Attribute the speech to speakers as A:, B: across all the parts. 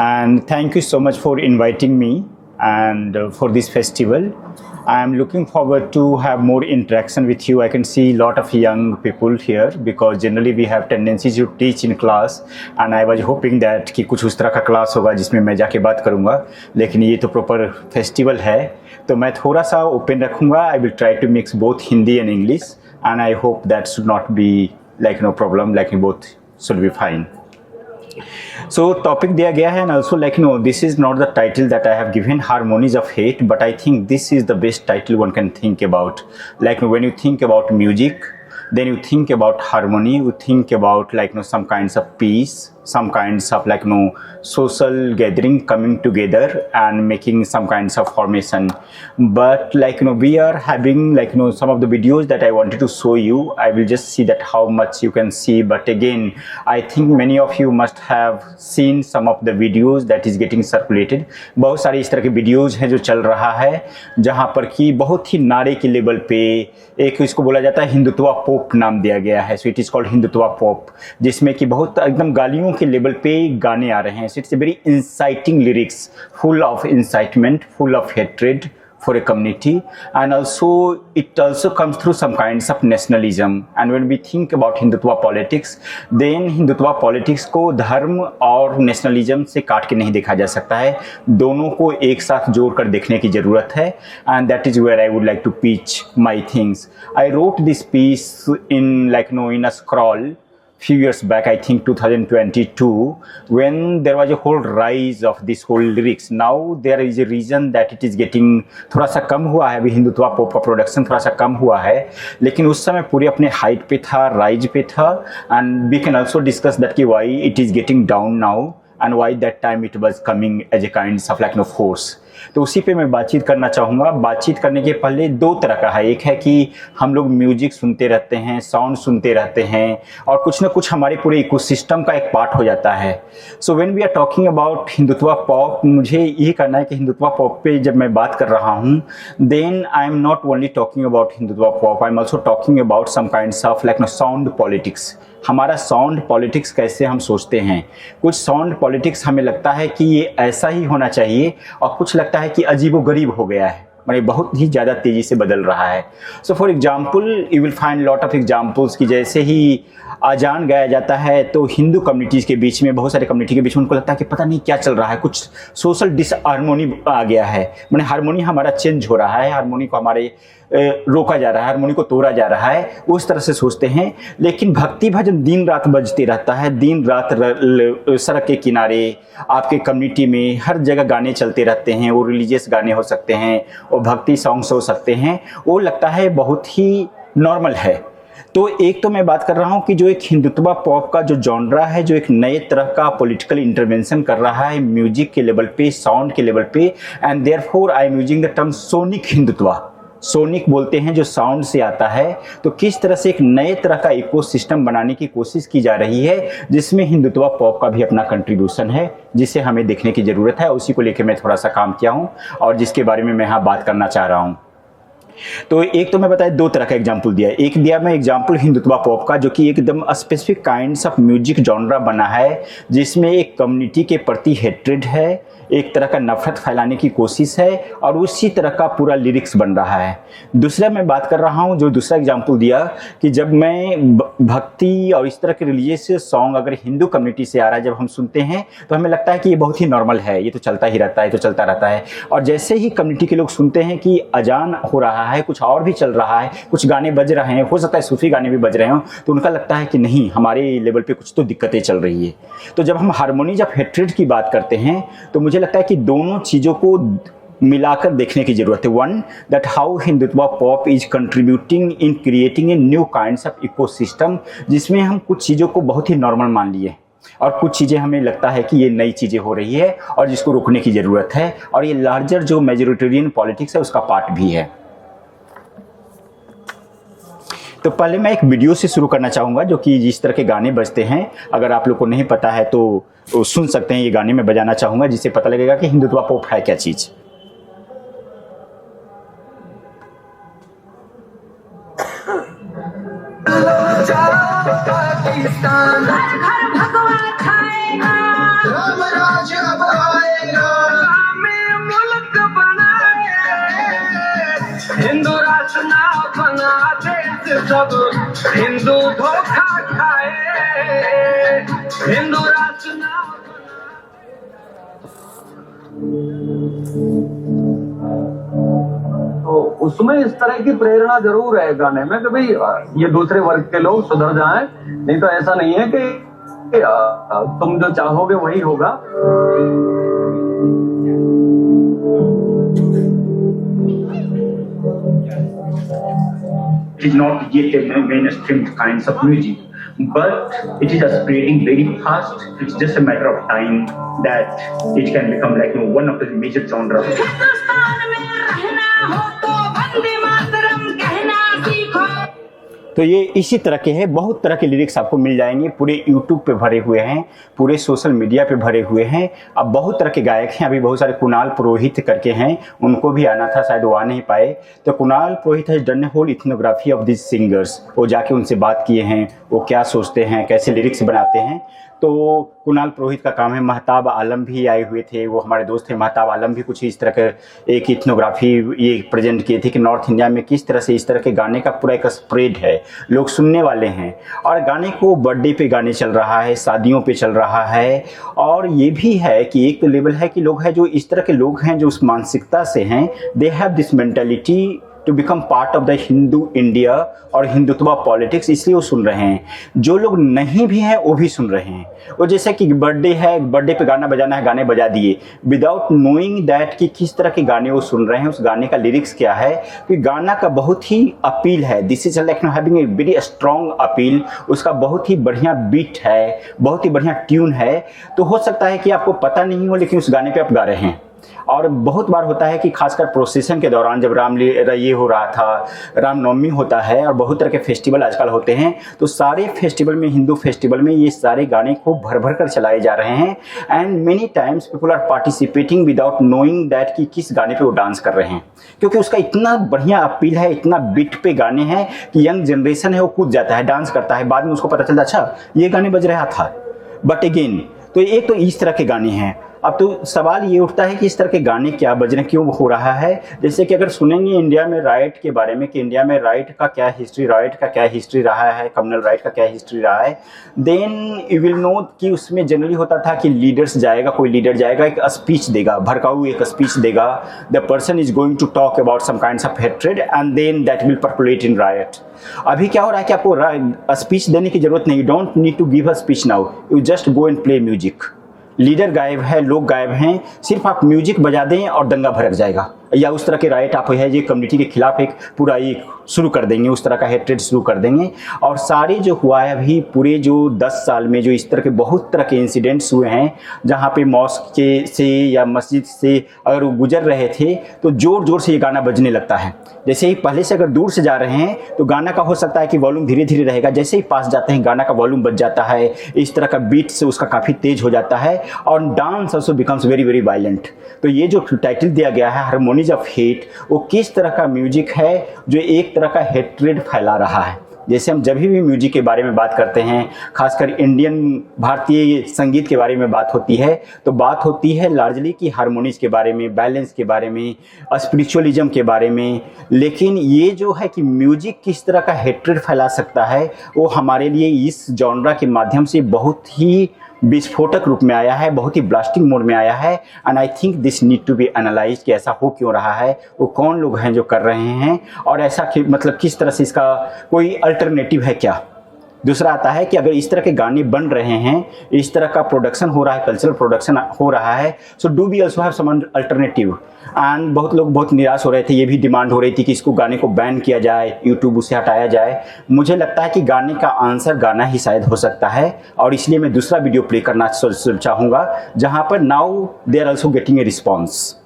A: and thank you so much for inviting me and for this festival. I am looking forward to have more interaction with you. I can see a lot of young people here because generally we have tendency to teach in class, and I was hoping that कि कुछ उस तरह का class होगा जिसमें मैं जाके बात करूँगा, लेकिन ये तो प्रॉपर फेस्टिवल है तो मैं थोड़ा सा ओपन रखूँगा. I will try to mix both Hindi and English, and I hope that should not be like no problem, like both should be fine. So topic दिया गया है, and also like this is not the title that I have given, Harmonies of Hate, but I think this is the best title one can think about. Like when you think about music, then you think about harmony, you think about like some kinds of peace, some kinds of like social gathering coming together and making some kinds of formation. But like we are having like some of the videos that I wanted to show you. I will just see that how much you can see, but again I think many of you must have seen some of the videos that is getting circulated. बहुत सारे इस तरह के videos हैं जो चल रहा है जहाँ पर कि बहुत ही नारे के लेवल पे एक इसको बोला जाता है हिंदुत्व पॉप नाम दिया गया है. So it is called Hindutva pop, जिसमें कि बहुत एकदम गालियों के लेवल पे गाने आ रहे हैं. So it's a very inciting lyrics, full of incitement, full of hatred for a community, and also it also comes through some kinds of nationalism. And when we think about Hindutva politics, then Hindutva politics को धर्म और nationalism से काट के नहीं देखा जा सकता है, दोनों को एक साथ जोड़कर देखने की ज़रूरत है. And that is where I would like to pitch my things. I wrote this piece in like in a scroll few years back, I think 2022, when there was a whole rise of this whole lyrics. Now there is a reason that it is getting थोड़ा सा कम हुआ है. अभी Hindutva pop का production थोड़ा सा कम हुआ है, लेकिन उस समय पूरे अपने हाइट पे था, राइज पे था. And we can also discuss that कि why it is getting down now and why that time it was coming as a kind of like force. तो उसी पे मैं बातचीत करना चाहूँगा. बातचीत करने के पहले दो तरह का है. एक है कि हम लोग म्यूजिक सुनते रहते हैं, साउंड सुनते रहते हैं, और कुछ ना कुछ हमारे पूरे इकोसिस्टम का एक पार्ट हो जाता है. So when we are talking about Hindutva pop, मुझे ये कहना है कि हिंदुत्वा पॉप पे जब मैं बात कर रहा हूँ, then I am not only talking about Hindutva pop, I am also talking about some kinds of like sound politics. हमारा साउंड पॉलिटिक्स कैसे हम सोचते हैं. कुछ साउंड पॉलिटिक्स हमें लगता है कि ये ऐसा ही होना चाहिए, और कुछ लगता है कि अजीबोगरीब हो गया है, मतलब बहुत ही ज़्यादा तेज़ी से बदल रहा है. So for example you will find lot of examples कि जैसे ही अजान गाया जाता है तो हिंदू कम्युनिटीज़ के बीच में, बहुत सारे कम्युनिटी के बीच में उनको लगता है कि पता नहीं क्या चल रहा है, कुछ सोशल डिसहार्मोनी आ गया है, मैंने हारमोनी हमारा चेंज हो रहा है, हारमोनी को हमारे रोका जा रहा है, हारमोनी को तोड़ा जा रहा है, उस तरह से सोचते हैं. लेकिन भक्ति भजन दिन रात बजते रहता है, दिन रात सड़क के किनारे, आपके कम्युनिटी में हर जगह गाने चलते रहते हैं. वो रिलीजियस गाने हो सकते हैं, वो भक्ति सॉन्ग्स हो सकते हैं, वो लगता है बहुत ही नॉर्मल है. तो एक तो मैं बात कर रहा हूँ कि जो एक हिंदुत्वा पॉप का जो जॉनरा है, जो एक नए तरह का पॉलिटिकल इंटरवेंशन कर रहा है म्यूजिक के लेवल पे, साउंड के लेवल पे, and therefore I am using the term sonic Hindutva. Sonic बोलते हैं जो साउंड से आता है. तो किस तरह से एक नए तरह का इकोसिस्टम बनाने की कोशिश की जा रही है जिसमें हिंदुत्वा पॉप का भी अपना कंट्रीब्यूशन है, जिसे हमें देखने की ज़रूरत है. उसी को लेकर मैं थोड़ा सा काम किया हूँ और जिसके बारे में मैं यहाँ बात करना चाह रहा हूँ. तो एक तो मैं बताया दो तरह का एग्जाम्पल दिया. एक दिया मैं एग्जाम्पल हिंदुत्वा पॉप का, जो कि एकदम specific kinds of music genre बना है जिसमें एक कम्युनिटी के प्रति हेट्रेड है, एक तरह का नफरत फैलाने की कोशिश है, और उसी तरह का पूरा लिरिक्स बन रहा है. दूसरा मैं बात कर रहा हूँ, जो दूसरा एग्जाम्पल दिया कि जब मैं भक्ति और इस तरह के रिलीजियस सॉन्ग अगर हिंदू कम्युनिटी से आ रहा है, जब हम सुनते हैं तो हमें लगता है कि ये बहुत ही नॉर्मल है, ये तो चलता ही रहता है, ये तो चलता रहता है. और जैसे ही कम्युनिटी के लोग सुनते हैं कि अजान हो रहा है, कुछ और भी चल रहा है, कुछ गाने बज रहे हैं, हो सकता है सूफी गाने भी बज रहे हों, तो उनका लगता है कि नहीं, हमारे लेवल पे कुछ तो दिक्कतें चल रही है. तो जब हम हारमोनीज ऑफ हेट्रेड की बात करते हैं तो मुझे लगता है कि दोनों चीज़ों को मिलाकर देखने की जरूरत है. One, that how Hindutva pop is contributing in creating a new kinds of ecosystem, जिसमें हम कुछ चीज़ों को बहुत ही नॉर्मल मान लिए और कुछ चीज़ें हमें लगता है कि ये नई चीज़ें हो रही है और जिसको रोकने की ज़रूरत है, और ये लार्जर जो मेजोरिटेरियन पॉलिटिक्स है उसका पार्ट भी है. तो पहले मैं एक वीडियो से शुरू करना चाहूँगा जो कि जिस तरह के गाने बजते हैं, अगर आप लोग को नहीं पता है तो सुन सकते हैं. ये गाने में बजाना चाहूँगा जिससे पता लगेगा कि हिंदुत्वा पॉप है क्या चीज़.
B: पाकिस्तान खाएगा, राम राज अब आएगा, हमें मुल्क बनाए, हिंदू राष्ट्र ना बना देश सब हिंदू धोखा खाए, हिंदू राष्ट्र ना। तो उसमें इस तरह की प्रेरणा जरूर है गाने में कि भाई ये दूसरे वर्ग के लोग सुधर जाएं, नहीं तो ऐसा नहीं है कि तुम जो चाहोगे वही होगा।
A: It is not yet a mainstream kinds of music, but it is spreading very fast. It's just a matter of time that it can become like one of the major genres. Hindustan में रहना हो तो वंदे मातरम कहना सीखो। तो ये इसी तरह के हैं, बहुत तरह के लिरिक्स आपको मिल जाएंगे, पूरे यूट्यूब पे भरे हुए हैं, पूरे सोशल मीडिया पे भरे हुए हैं। अब बहुत तरह के गायक हैं, अभी बहुत सारे कुणाल पुरोहित करके हैं, उनको भी आना था, शायद वो आ नहीं पाए। तो Kunal Purohit has done a whole ethnography of this singers. वो जाके उनसे बात किए हैं, वो क्या सोचते हैं, कैसे लिरिक्स बनाते हैं। तो कुणाल पुरोहित का काम है। महताब आलम भी आए हुए थे, वो हमारे दोस्त थे। महताब आलम भी कुछ इस तरह का एक इथनोग्राफी ये प्रेजेंट किए थे कि नॉर्थ इंडिया में किस तरह से इस तरह के गाने का पूरा एक स्प्रेड है, लोग सुनने वाले हैं। और गाने को बर्थडे पे गाने चल रहा है, शादियों पे चल रहा है। और ये भी है कि एक तो लेवल है कि लोग हैं जो इस तरह के लोग हैं जो उस मानसिकता से हैं, they have this mentality to become part of the Hindu India और हिंदुत्व पॉलिटिक्स, इसलिए वो सुन रहे हैं। जो लोग नहीं भी हैं वो भी सुन रहे हैं। वो जैसे कि बर्थडे है, बर्थडे पे गाना बजाना है, गाने बजा दिए विदाउट नोइंग दैट कि किस तरह के गाने वो सुन रहे हैं, उस गाने का लिरिक्स क्या है। कि गाना का बहुत ही अपील है, this is like having a very strong appeal. उसका बहुत ही बढ़िया बीट है, बहुत ही बढ़िया ट्यून है। तो हो सकता है कि आपको पता नहीं हो, लेकिन उस गाने पे आप गा रहे हैं। और बहुत बार होता है कि खासकर प्रोसेशन के दौरान, जब ये हो रहा था, रामनवमी होता है और बहुत तरह के फेस्टिवल आजकल होते हैं, तो सारे फेस्टिवल में, हिंदू फेस्टिवल में ये सारे गाने खूब भर भर कर चलाए जा रहे हैं। And many times people are participating without knowing that कि किस गाने पे वो डांस कर रहे हैं, क्योंकि उसका इतना बढ़िया अपील है, इतना बीट पे गाने हैं कि यंग जनरेशन है वो कूद जाता है, डांस करता है। बाद में उसको पता चलता अच्छा ये गाने बज रहा था। बट अगेन तो एक तो इस तरह के गाने हैं। अब तो सवाल ये उठता है कि इस तरह के गाने क्या बज रहे, क्यों हो रहा है। जैसे कि अगर सुनेंगे इंडिया में राइट के बारे में कि इंडिया में राइट का क्या हिस्ट्री रहा है, कम्युनल राइट का क्या हिस्ट्री रहा है, देन यू विल नो कि उसमें जनरली होता था कि लीडर्स जाएगा, कोई लीडर जाएगा, एक स्पीच देगा, भड़काऊ एक स्पीच देगा। The person is going to talk about some kinds of hatred and then that will percolate in right. अभी क्या हो रहा है कि आपको स्पीच देने की जरूरत नहीं, don't need to give a speech now, you just go and play music. Leader गायब है, लोग गायब हैं, सिर्फ आप म्यूजिक बजा दें और दंगा भड़क जाएगा। या उस तरह के राइट आप है ये कम्युनिटी के खिलाफ एक पूरा एक शुरू कर देंगे, उस तरह का हेट्रेड शुरू कर देंगे। और सारे जो हुआ है अभी पूरे जो 10 साल में जो इस तरह के बहुत तरह के इंसिडेंट्स हुए हैं, जहाँ पे मॉस्क के से या मस्जिद से अगर वो गुजर रहे थे तो ज़ोर ज़ोर से ये गाना बजने लगता है। जैसे ही पहले से अगर दूर से जा रहे हैं तो गाना का हो सकता है कि वॉल्यूम धीरे धीरे रहेगा, जैसे ही पास जाते हैं गाना का वॉल्यूम बच जाता है, इस तरह का बीट से उसका काफ़ी तेज हो जाता है और dance also becomes very very violent. तो ये जो टाइटल दिया गया है हार्मोनीज ऑफ हेट, वो किस तरह का म्यूजिक है जो एक तरह का हेट्रेड फैला रहा है। जैसे हम जब भी म्यूजिक के बारे में बात करते हैं, खासकर इंडियन भारतीय संगीत के बारे में बात होती है, तो बात होती है लार्जली कि हार्मोनीज के बारे में, बैलेंस के बारे में, स्पिरिचुअलिज्म के बारे में। लेकिन ये जो है कि म्यूजिक किस तरह का हेट्रेड फैला सकता है, वो हमारे लिए इस जॉनरा के माध्यम से बहुत ही विस्फोटक रूप में आया है, बहुत ही ब्लास्टिंग मोड में आया है। And I think this need to be analyse कि ऐसा हो क्यों रहा है, वो कौन लोग हैं जो कर रहे हैं, और ऐसा मतलब किस तरह से इसका कोई अल्टरनेटिव है क्या। दूसरा आता है कि अगर इस तरह के गाने बन रहे हैं, इस तरह का प्रोडक्शन हो रहा है, कल्चरल प्रोडक्शन हो रहा है, so do we also have some alternative. And बहुत लोग बहुत निराश हो रहे थे, ये भी डिमांड हो रही थी कि इसको गाने को बैन किया जाए, यूट्यूब उसे हटाया जाए। मुझे लगता है कि गाने का आंसर गाना ही शायद हो सकता है, और इसलिए मैं दूसरा वीडियो प्ले करना चाहूँगा जहाँ पर now they are also getting a response.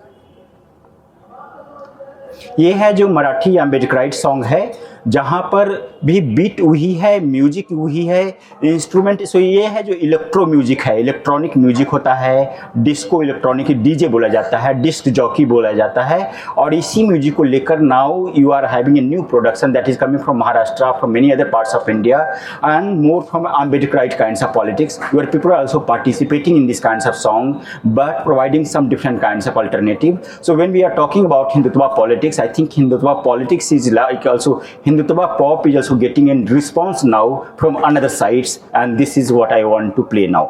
A: ये है जो मराठी अम्बेडकराइट सॉन्ग है, जहाँ पर भी बीट वही है, म्यूजिक वही है, इंस्ट्रूमेंट सो ये है जो इलेक्ट्रो म्यूजिक है, इलेक्ट्रॉनिक म्यूजिक होता है, डिस्को इलेक्ट्रॉनिक डीजे बोला जाता है, डिस्क जॉकी बोला जाता है। और इसी म्यूजिक को लेकर now you are having a new production that is coming from Maharashtra, from many other parts of India and more from Ambedkarite kinds of politics, where people are also participating in these kinds of song but providing some different kinds of alternative. So when we are talking about Hindutva politics, I think Hindutva politics is like also Hindutva pop is also getting a response now from another sides, and this is what I want to play now.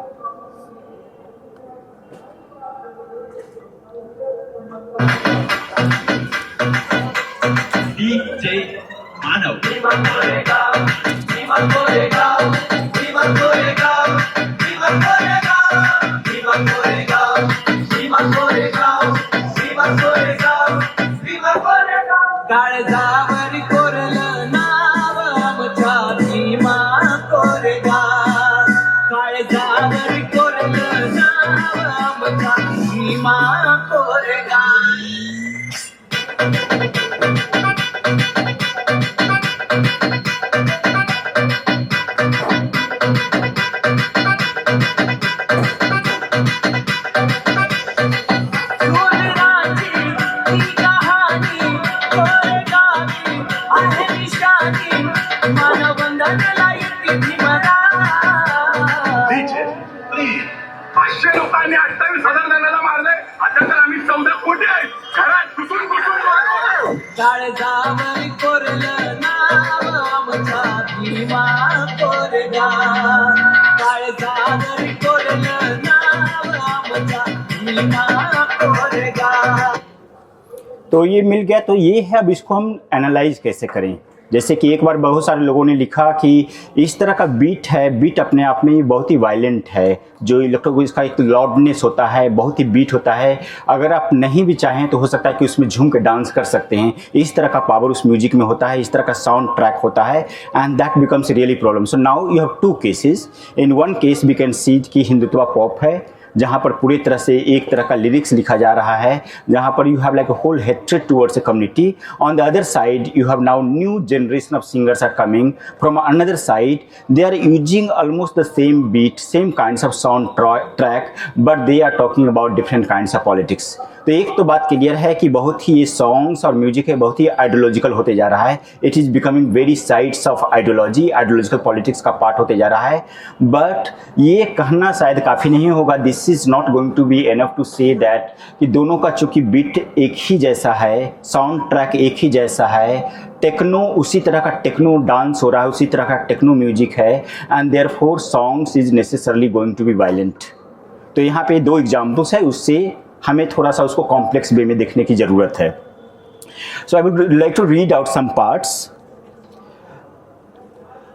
C: DJ Manav.
D: काळजावर कोरलं नाव आमच्या भीमा कोरेगा, काळजावर कोरलं नाव आमच्या Bhima Koregaon.
C: DJ, please. 500 लोकांनी 28,000 जणांना मारले. आता तर आम्ही 14 कोटी आहे. घरात घुसून मारलो.
D: काळजावर कोरलं नाव आमचा भीमा कोरेगा, काळजावर कोरलं नाव आमचा भीमा कोरेगा.
A: तो ये मिल गया, तो ये है, अब इसको हम एनालाइज कैसे करें। जैसे कि एक बार बहुत सारे लोगों ने लिखा कि इस तरह का बीट है, बीट अपने आप में बहुत ही वायलेंट है, जो इलेक्ट्रो इसका एक लाउडनेस होता है, बहुत ही बीट होता है, अगर आप नहीं भी चाहें तो हो सकता है कि उसमें झूम के डांस कर सकते हैं। इस तरह का पावर उस म्यूजिक में होता है, इस तरह का साउंड ट्रैक होता है, and that becomes really problem. So now you have two cases. In one case we can see कि हिंदुत्व पॉप है, जहाँ पर पूरी तरह से एक तरह का लिरिक्स लिखा जा रहा है, जहाँ पर you have like a whole hatred towards a community. On the other side you have now new generation of singers are coming from another side, they are using almost the same beat, same kinds of soundtrack, but they are talking about different kinds of politics. तो एक तो बात clear है कि बहुत ही ये songs और music है बहुत ही आइडियोलॉजिकल होते जा रहा है। It is becoming very sides of ideology, ideological politics का पार्ट होते जा रहा है। बट ये कहना शायद काफ़ी नहीं होगा, this is not going to be enough to say that कि दोनों का चूँकि बीट एक ही जैसा है, साउंड ट्रैक एक ही जैसा है, टेक्नो उसी तरह का टेक्नो डांस हो रहा है, उसी तरह का टेक्नो म्यूजिक है, and therefore songs is necessarily going to be violent. तो यहाँ पे दो एग्जाम्पल्स है, उससे हमें थोड़ा सा उसको कॉम्प्लेक्स वे में देखने की ज़रूरत है। So I would like to read out some parts.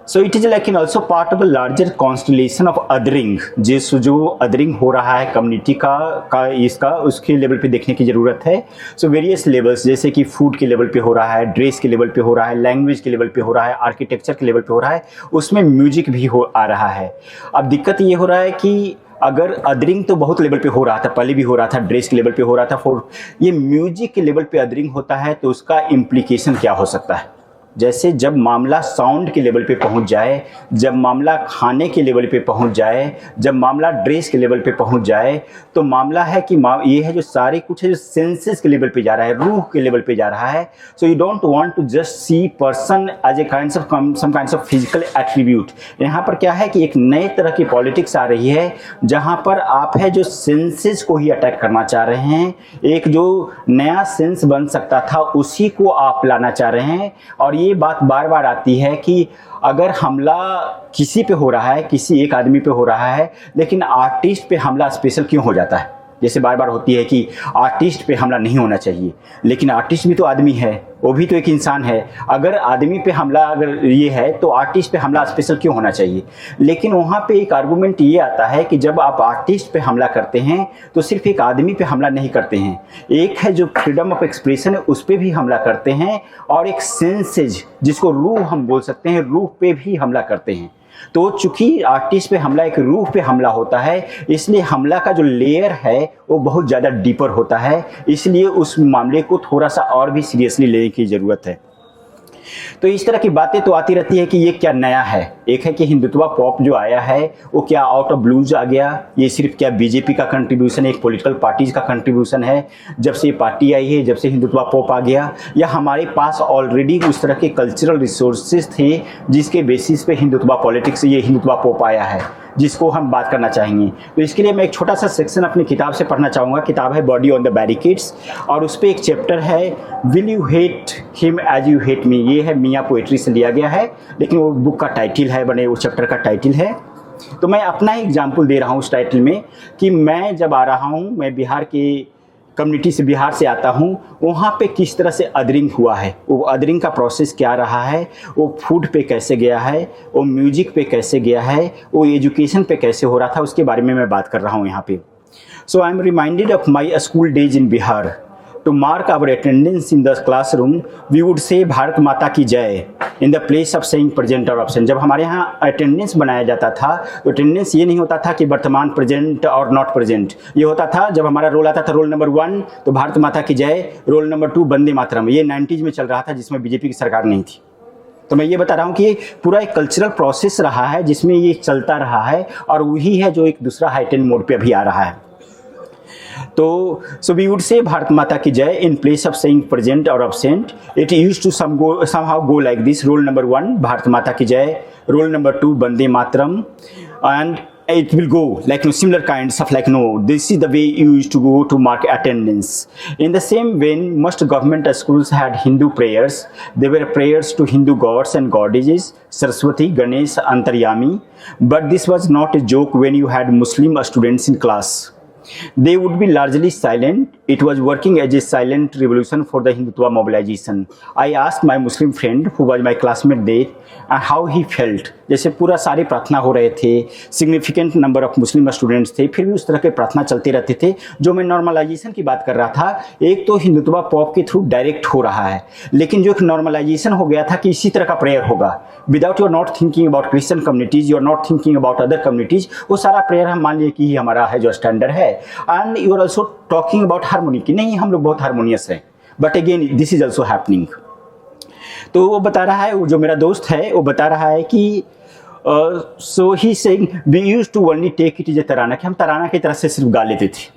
A: So it is like in also part of a larger constellation of othering, जो othering हो रहा है कम्युनिटी का इसका उसके लेवल पे देखने की ज़रूरत है। सो वेरियस लेवल्स, जैसे कि फूड के लेवल पे हो रहा है, ड्रेस के लेवल पे हो रहा है, लैंग्वेज के लेवल पे हो रहा है, आर्किटेक्चर के लेवल पे हो रहा है, उसमें म्यूजिक भी आ रहा है। अब दिक्कत ये हो रहा है कि अगर अदरिंग तो बहुत लेवल पे हो रहा था, पहले भी हो रहा था, ड्रेस के लेवल पे हो रहा था, फॉर ये म्यूजिक के लेवल पे अदरिंग होता है तो उसका इम्प्लीकेशन क्या हो सकता है। जैसे जब मामला साउंड के लेवल पे पहुंच जाए, जब मामला खाने के लेवल पे पहुंच जाए, जब मामला ड्रेस के लेवल पे पहुंच जाए, तो मामला है कि ये है जो सारे कुछ है जो सेंसेस के लेवल पे जा रहा है, रूह के लेवल पे जा रहा है। So you don't want to just see person as a kinds of some kinds of physical attribute. यहाँ पर क्या है कि एक नए तरह की पॉलिटिक्स आ रही है, जहाँ पर आप है जो सेंसेस को ही अटैक करना चाह रहे हैं, एक जो नया सेंस बन सकता था उसी को आप लाना चाह रहे हैं। और ये बात बार बार आती है कि अगर हमला किसी पे हो रहा है, किसी एक आदमी पे हो रहा है, लेकिन आर्टिस्ट पे हमला स्पेशल क्यों हो जाता है। जैसे बार बार होती है कि आर्टिस्ट पे हमला नहीं होना चाहिए, लेकिन आर्टिस्ट भी तो आदमी है, वो भी तो एक इंसान है। अगर आदमी पे हमला अगर ये है तो आर्टिस्ट पे हमला स्पेशल क्यों होना चाहिए। लेकिन वहाँ पे एक आर्गूमेंट ये आता है कि जब आप आर्टिस्ट पे हमला करते हैं तो सिर्फ एक आदमी पे हमला नहीं करते हैं, एक है जो फ्रीडम ऑफ एक्सप्रेशन है उस पर भी हमला करते हैं, और एक सेंसेज जिसको रूह हम बोल सकते हैं, रूह पे भी हमला करते हैं। तो चूंकि आर्टिस्ट पे हमला एक रूह पे हमला होता है, इसलिए हमला का जो लेयर है वो बहुत ज़्यादा डीपर होता है, इसलिए उस मामले को थोड़ा सा और भी सीरियसली लेने की ज़रूरत है। तो इस तरह की बातें तो आती रहती है कि ये क्या नया है। एक है कि हिंदुत्व पॉप जो आया है वो क्या आउट ऑफ ब्लूज आ गया, ये सिर्फ क्या बीजेपी का कंट्रीब्यूशन है, एक पॉलिटिकल पार्टीज का कंट्रीब्यूशन है जब से ये पार्टी आई है, जब से हिंदुत्व पॉप आ गया, या हमारे पास ऑलरेडी उस तरह के कल्चरल रिसोर्सेज थे जिसके बेसिस पे हिंदुत्व पॉलिटिक्स, ये हिंदुत्व पॉप आया है, जिसको हम बात करना चाहेंगे। तो इसके लिए मैं एक छोटा सा सेक्शन अपनी किताब से पढ़ना चाहूँगा। किताब है बॉडी ऑन द बैरिकेड्स, और उस पर एक चैप्टर है will you hate him as you hate me. ये है मियाँ पोएट्री से लिया गया है, लेकिन वो बुक का टाइटल है, बने वो चैप्टर का टाइटल है। तो मैं अपना ही एग्जाम्पल दे रहा हूँ उस टाइटल में कि मैं जब आ रहा हूँ, मैं बिहार के कम्युनिटी से, बिहार से आता हूँ, वहाँ पे किस तरह से अदरिंग हुआ है, वो अदरिंग का प्रोसेस क्या रहा है, वो फूड पे कैसे गया है, वो म्यूजिक पे कैसे गया है, वो एजुकेशन पे कैसे हो रहा था, उसके बारे में मैं बात कर रहा हूँ यहाँ पे। So I am reminded of my school days in Bihar. To mark our attendance in the classroom, we would say Bharat माता की जय in the place of saying present or absent। जब हमारे यहाँ अटेंडेंस बनाया जाता था तो अटेंडेंस ये नहीं होता था कि वर्तमान प्रेजेंट और नॉट प्रेजेंट, ये होता था जब हमारा रोल आता था रोल नंबर 1 तो भारत माता की जय, रोल नंबर 2 वंदे मातरम। ये 90s में चल रहा था जिसमें बीजेपी की सरकार नहीं थी। तो मैं ये बता रहा हूँ कि ये पूरा एक कल्चरल प्रोसेस रहा है जिसमें ये चलता रहा है, और वही है जो एक दूसरा हाइटेन मोड पे अभी आ रहा है। तो so we would say Bharat माता की जय in place of saying present और absent. It used to somehow go like this: roll number 1 Bharat माता की जय, roll number 2 Vande Mataram, and it will go like similar kinds of this is the way you used to go to mark attendance. In the same vein, most government schools had Hindu prayers. They were prayers to Hindu gods and goddesses, Saraswati, Ganesh, Antaryami. But this was not a joke when you had Muslim students in class. They would be largely silent. It was working as a silent revolution for the Hindutva mobilization. I asked my Muslim friend who was my classmate there and how he felt. जैसे पूरा सारी प्रार्थना हो रहे थे, significant number of Muslim students थे, फिर भी उस तरह के प्रार्थना चलते रहते थे। जो मैं नॉर्मलाइजेशन की बात कर रहा था, एक तो हिंदुत्व पॉप के थ्रू डायरेक्ट हो रहा है, लेकिन जो एक नॉर्मलाइजेशन हो गया था कि इसी तरह का प्रेयर होगा, without you are not thinking about Christian communities, you are not thinking about other communities, वो सारा प्रेयर हम मान लिए कि ही हमारा है जो स्टैंडर्ड है। And you are also talking about harmony कि नहीं हम लोग बहुत हारमोनियस हैं, but again this is also happening. तो वो बता रहा है, वो जो मेरा दोस्त है वो बता रहा है कि so he saying we used to only take it is a tarana, कि हम तराना की तरह से सिर्फ गा लेते थे।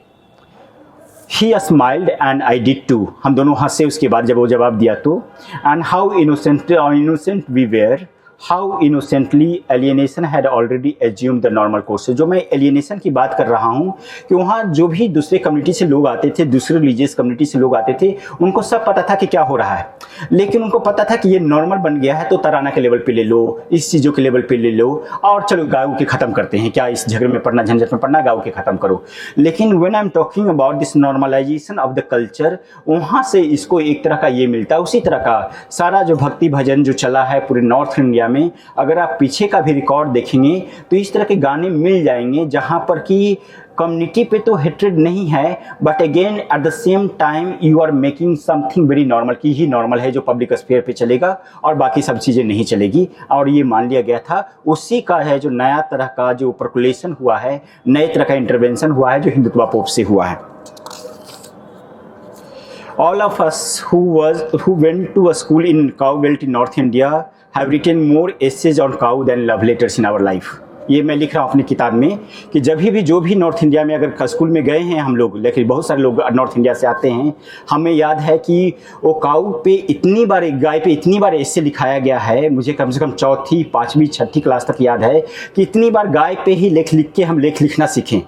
A: He smiled and I did too, हम दोनों हंसे उसके बाद जब वो जवाब दिया तो। And how innocent we were, how innocently alienation had already assume the normal course. जो मैं एलियनेशन की बात कर रहा हूँ कि वहाँ जो भी दूसरे कम्युनिटी से लोग आते थे, दूसरे रिलीजियस कम्युनिटी से लोग आते थे, उनको सब पता था कि क्या हो रहा है, लेकिन उनको पता था कि ये नॉर्मल बन गया है तो तराना के लेवल पे ले लो, इस चीज़ों के लेवल पे ले लो, और चलो गाँव के ख़त्म करते हैं, क्या इस झगड़े में पड़ना, झंझट में पड़ना, गाँव के ख़त्म करो। लेकिन when I am talking about this normalisation of the culture, वहाँ से इसको एक तरह का ये मिलता है। उसी तरह का सारा जो भक्ति भजन जो चला है पूरे नॉर्थ इंडिया में, अगर आप पीछे का भी रिकॉर्ड देखेंगे तो इस तरह के गाने मिल जाएंगे जहाँ पर कि कम्युनिटी पे तो हेट्रेड नहीं है, but again at the same time you are making something very normal, कि ही नॉर्मल है जो पब्लिक स्फीयर पे चलेगा और बाकी सब चीज़ें नहीं चलेगी, और ये मान लिया गया था। उसी का है जो नया तरह का जो पर्कुलेशन हुआ है, नए तरह का इंटरवेंशन हुआ है जो हिंदुत्व पोप से हुआ है। All of us who went to a school in cow belt in North India have written more essays on cow than love letters in our life. ये मैं लिख रहा हूँ अपनी किताब में कि जब भी जो भी नॉर्थ इंडिया में अगर स्कूल में गए हैं हम लोग, लेकिन बहुत सारे लोग नॉर्थ इंडिया से आते हैं, हमें याद है कि वो काऊ पे इतनी बार, एक गाय पे इतनी बार ऐसे लिखाया गया है, मुझे कम से कम चौथी, पाँचवीं, छठी क्लास तक याद है कि इतनी बार गाय पे ही लिख के हम लेख लिखना सीखें।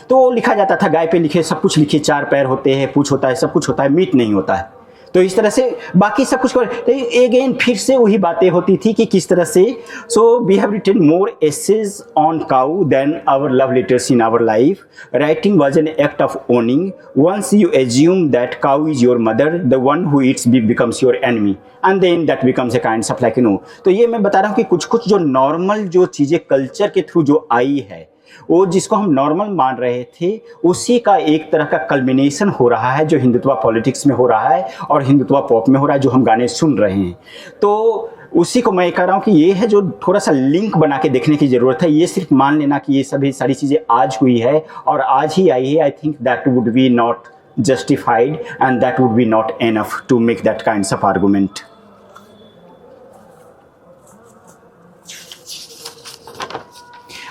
A: तो लिखा जाता था गाय पे लिखे, सब कुछ लिखे, 4 पैर होते हैं, पूंछ होता है, सब कुछ होता है, मीट नहीं होता है। तो इस तरह से बाकी सब कुछ अगेन फिर से वही बातें होती थी कि किस तरह से। So we have written more essays on cow than our love letters in our life. Writing was an act of owning. Once you assume that cow is your mother, the one who eats becomes your enemy, and then that becomes a kind of like तो ये मैं बता रहा हूँ कि कुछ कुछ जो नॉर्मल जो चीज़ें कल्चर के थ्रू जो आई है, वो जिसको हम नॉर्मल मान रहे थे, उसी का एक तरह का कल्मिनेशन हो रहा है जो हिंदुत्व पॉलिटिक्स में हो रहा है और हिंदुत्व पॉप में हो रहा है, जो हम गाने सुन रहे हैं। तो उसी को मैं कह रहा हूँ कि ये है जो थोड़ा सा लिंक बना के देखने की ज़रूरत है। ये सिर्फ मान लेना कि ये सभी सारी चीज़ें आज हुई है और आज ही आई है, I think that would be not justified and that would be not enough to make that kinds of argument.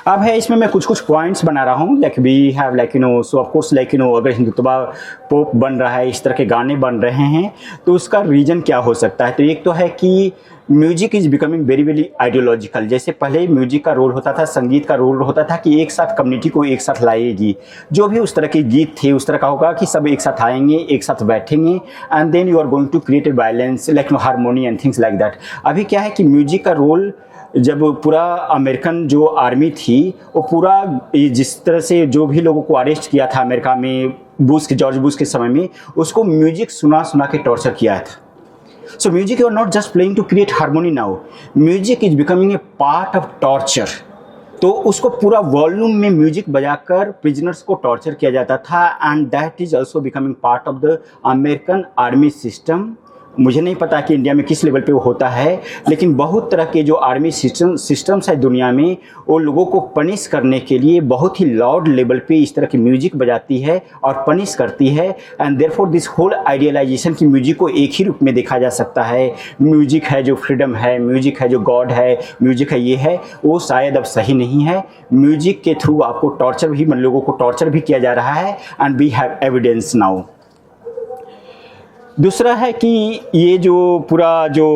A: अब है इसमें मैं कुछ कुछ पॉइंट्स बना रहा हूँ, like we have like so of course like अगर हिंदुत्वा पॉप बन रहा है, इस तरह के गाने बन रहे हैं, तो उसका रीज़न क्या हो सकता है। तो एक तो है कि music is becoming very very ideological. जैसे पहले म्यूजिक का रोल होता था, संगीत का रोल होता था कि एक साथ कम्युनिटी को एक साथ लाएगी, जो भी उस तरह के गीत थे उस तरह का होगा कि सब एक साथ आएंगे, एक साथ बैठेंगे, and then you are going to create a balance like harmony and things like that. अभी क्या है कि म्यूजिक का रोल, जब पूरा अमेरिकन जो आर्मी थी वो पूरा जिस तरह से जो भी लोगों को अरेस्ट किया था अमेरिका में जॉर्ज बुश के समय में, उसको म्यूजिक सुना सुना के टॉर्चर किया था। So music, you are not just playing to create harmony now. Music is becoming a part of torture. तो उसको पूरा वॉल्यूम में म्यूजिक बजाकर प्रिजनर्स को टॉर्चर किया जाता था, and that is also becoming part of the American army system. मुझे नहीं पता कि इंडिया में किस लेवल पे वो होता है, लेकिन बहुत तरह के जो आर्मी सिस्टम्स है दुनिया में, वो लोगों को पनिश करने के लिए बहुत ही लाउड लेवल पे इस तरह की म्यूजिक बजाती है और पनिश करती है। And therefore this whole idealisation की म्यूजिक को एक ही रूप में देखा जा सकता है, म्यूजिक है जो फ्रीडम है, म्यूजिक है जो गॉड है, म्यूजिक है ये है, वो शायद अब सही नहीं है। म्यूजिक के थ्रू आपको टॉर्चर भी, लोगों को टॉर्चर भी किया जा रहा है, and we have evidence now. दूसरा है कि ये जो पूरा जो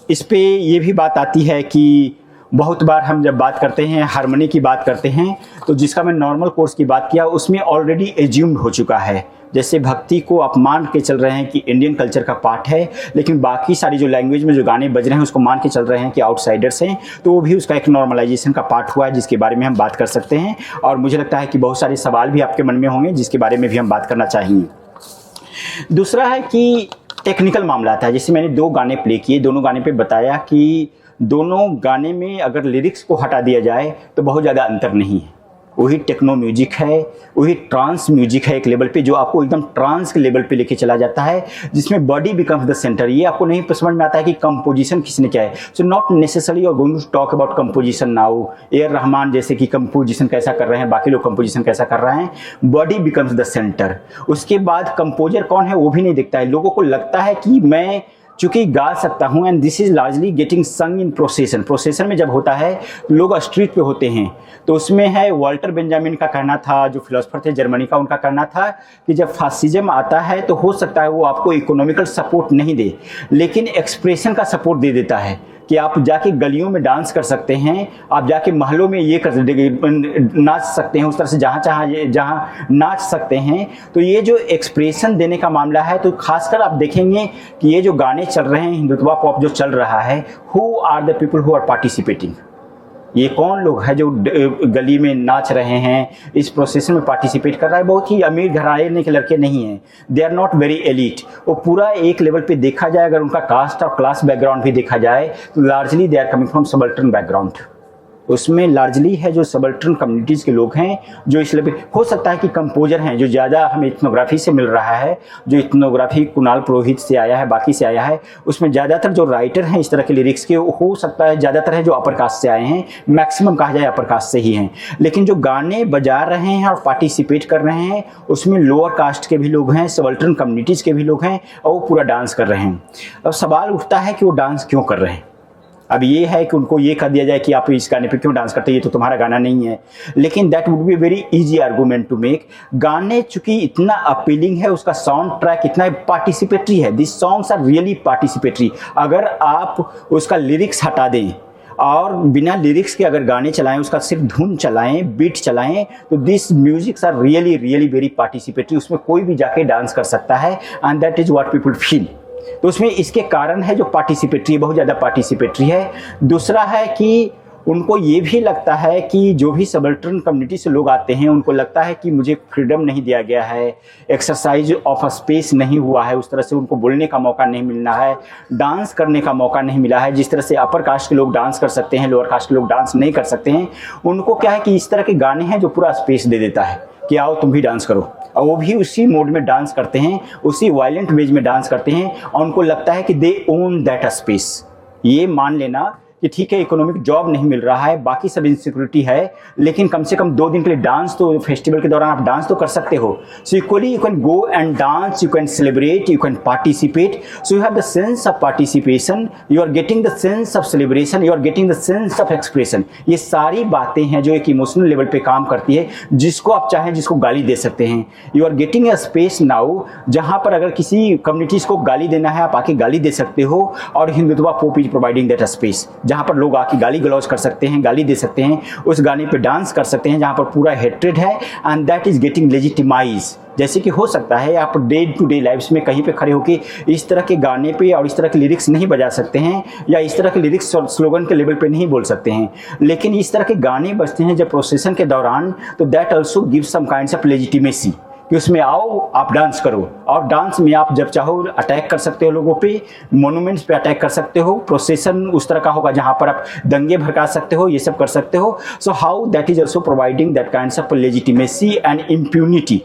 A: इस पे ये भी बात आती है कि बहुत बार हम जब बात करते हैं हारमोनी की बात करते हैं, तो जिसका मैं नॉर्मल कोर्स की बात किया उसमें ऑलरेडी एज्यूम्ड हो चुका है। जैसे भक्ति को आप मान के चल रहे हैं कि इंडियन कल्चर का पार्ट है, लेकिन बाकी सारी जो लैंग्वेज में जो गाने बज रहे हैं उसको मान के चल रहे हैं कि आउटसाइडर्स हैं, तो वो भी उसका एक नॉर्मलाइजेशन का पार्ट हुआ है, जिसके बारे में हम बात कर सकते हैं। और मुझे लगता है कि बहुत सारे सवाल भी आपके मन में होंगे जिसके बारे में भी हम बात करना चाहेंगे। दूसरा है कि टेक्निकल मामला था। जैसे मैंने 2 गाने प्ले किए, दोनों गाने पे बताया कि दोनों गाने में अगर लिरिक्स को हटा दिया जाए तो बहुत ज़्यादा अंतर नहीं है। वही टेक्नो म्यूजिक है, वही ट्रांस म्यूजिक है एक लेवल पे, जो आपको एकदम ट्रांस के लेवल पे लेके चला जाता है, जिसमें बॉडी बिकम्स द सेंटर। ये आपको नहीं समझ में आता है कि कंपोजिशन किसने क्या है। So not necessary you are going to talk about composition now. A R. Rahman जैसे कि कंपोजिशन कैसा कर रहे हैं, बाकी लोग कंपोजिशन कैसा कर रहे हैं, बॉडी बिकम्स द सेंटर। उसके बाद कंपोजर कौन है वो भी नहीं दिखता है। लोगों को लगता है कि मैं चूँकि गा सकता हूँ, and this is largely getting संग इन प्रोसेसन। प्रोसेसन में जब होता है लोग स्ट्रीट पे होते हैं, तो उसमें है वाल्टर बेंजामिन का कहना था, जो फिलोसफर थे जर्मनी का, उनका कहना था कि जब फासिज्म आता है तो हो सकता है वो आपको इकोनॉमिकल सपोर्ट नहीं दे, लेकिन एक्सप्रेशन का सपोर्ट दे देता है कि आप जाके गलियों में डांस कर सकते हैं, आप जाके महलों में ये कर नाच सकते हैं, उस तरह से जहाँ नाच सकते हैं। तो ये जो एक्सप्रेशन देने का मामला है, तो खासकर आप देखेंगे कि ये जो गाने चल रहे हैं, हिंदुत्वा पॉप जो चल रहा है, who are the people who are participating. ये कौन लोग हैं जो गली में नाच रहे हैं, इस प्रोसेस में पार्टिसिपेट कर रहा है। बहुत ही अमीर घराने के लड़के नहीं हैं, they are not very elite. वो पूरा एक लेवल पे देखा जाए, अगर उनका कास्ट और क्लास बैकग्राउंड भी देखा जाए, तो largely they are coming from subaltern background. उसमें लार्जली है जो सबल्टर्न कम्युनिटीज़ के लोग हैं, जो इस लेवल हो सकता है कि कंपोजर हैं, जो ज़्यादा हमें इथनोग्राफी से मिल रहा है, जो इथनोग्राफी कुणाल पुरोहित से आया है, बाकी से आया है, उसमें ज़्यादातर जो राइटर हैं इस तरह के लिरिक्स के, हो सकता है ज़्यादातर है जो अपर कास्ट से आए हैं, मैक्सिमम कहा जाए अपर कास्ट से ही हैं। लेकिन जो गाने बजा रहे हैं और पार्टिसिपेट कर रहे हैं, उसमें लोअर कास्ट के भी लोग हैं, सबल्टर्न कम्युनिटीज़ के भी लोग हैं, और वो पूरा डांस कर रहे हैं। अब सवाल उठता है कि वो डांस क्यों कर रहे हैं। अब ये है कि उनको ये कह दिया जाए कि आप इस गाने पे क्यों डांस करते हैं, ये तो तुम्हारा गाना नहीं है। लेकिन that would be very easy argument to make. गाने चूंकि इतना अपीलिंग है, उसका साउंड ट्रैक इतना पार्टिसिपेटरी है, this songs are really participatory. अगर आप उसका लिरिक्स हटा दें और बिना लिरिक्स के अगर गाने चलाएं, उसका सिर्फ धुन चलाएं, बीट चलाएं, तो this musics are really really very participatory. उसमें कोई भी जाके डांस कर सकता है, and that is what people feel. तो उसमें इसके कारण है जो पार्टिसिपेटरी, बहुत ज़्यादा पार्टिसिपेटरी है। दूसरा है कि उनको ये भी लगता है कि जो भी सबल्टर्न कम्युनिटी से लोग आते हैं, उनको लगता है कि मुझे फ्रीडम नहीं दिया गया है, एक्सरसाइज ऑफ स्पेस नहीं हुआ है, उस तरह से उनको बोलने का मौका नहीं मिलना है, डांस करने का मौका नहीं मिला है। जिस तरह से अपर कास्ट के लोग डांस कर सकते हैं, लोअर कास्ट के लोग डांस नहीं कर सकते हैं। उनको क्या है कि इस तरह के गाने हैं जो पूरा स्पेस दे देता है कि आओ तुम भी डांस करो, और वो भी उसी मोड में डांस करते हैं, उसी वायलेंट वेज में डांस करते हैं, और उनको लगता है कि दे ओन दैट स्पेस। ये मान लेना कि ठीक है इकोनॉमिक जॉब नहीं मिल रहा है, बाकी सब इनसिक्योरिटी है, लेकिन कम से कम 2 दिन के लिए डांस तो फेस्टिवल के दौरान आप डांस तो कर सकते हो। So equally you can go and dance, you can celebrate, you can participate. So you have the sense of participation, you are getting the sense of celebration, you are getting the sense of expression. ये सारी बातें हैं जो एक emotional level पे काम करती है, जिसको आप चाहें जिसको गाली दे सकते हैं। You are getting a space now जहां पर अगर किसी कम्युनिटीज को गाली देना है आप आके गाली दे सकते हो, और Hindutva pope is providing that space जहां पर लोग आके गाली गलौज कर सकते हैं, गाली दे सकते हैं, उस गाने पे डांस कर सकते हैं जहां पर पूरा हेट्रेड है, and that is getting legitimise. जैसे कि हो सकता है आप डे टू डे लाइफ्स में कहीं पे खड़े होकर इस तरह के गाने पे और इस तरह के लिरिक्स नहीं बजा सकते हैं, या इस तरह के लिरिक्स और स्लोगन के लेवल पे नहीं बोल सकते हैं, लेकिन इस तरह के गाने बजते हैं जब प्रोसेशन के दौरान, तो that also gives some kinds of legitimacy कि उसमें आओ आप डांस करो। और डांस में आप जब चाहो अटैक कर सकते हो लोगों पे, मोनूमेंट्स पे अटैक कर सकते हो, प्रोसेशन उस तरह का होगा जहां पर आप दंगे भड़का सकते हो, ये सब कर सकते हो। So how that is also providing that kinds of legitimacy and impunity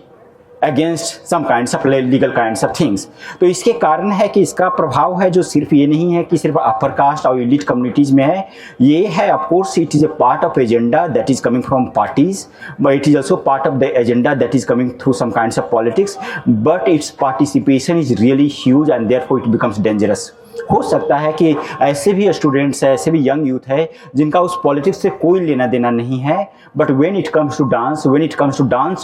A: against some kinds of legal kinds of things. तो इसके कारण है कि इसका प्रभाव है जो सिर्फ ये नहीं है कि सिर्फ अपर कास्ट और एलिट कम्युनिटीज में है, ये है of course it is a part of agenda that is coming from parties, but it is also part of the agenda that is coming through some kinds of politics, but its participation is really huge and therefore it becomes dangerous. हो सकता है कि ऐसे भी students है, ऐसे भी young youth है जिनका उस पॉलिटिक्स से कोई लेना देना नहीं है, but when it comes to dance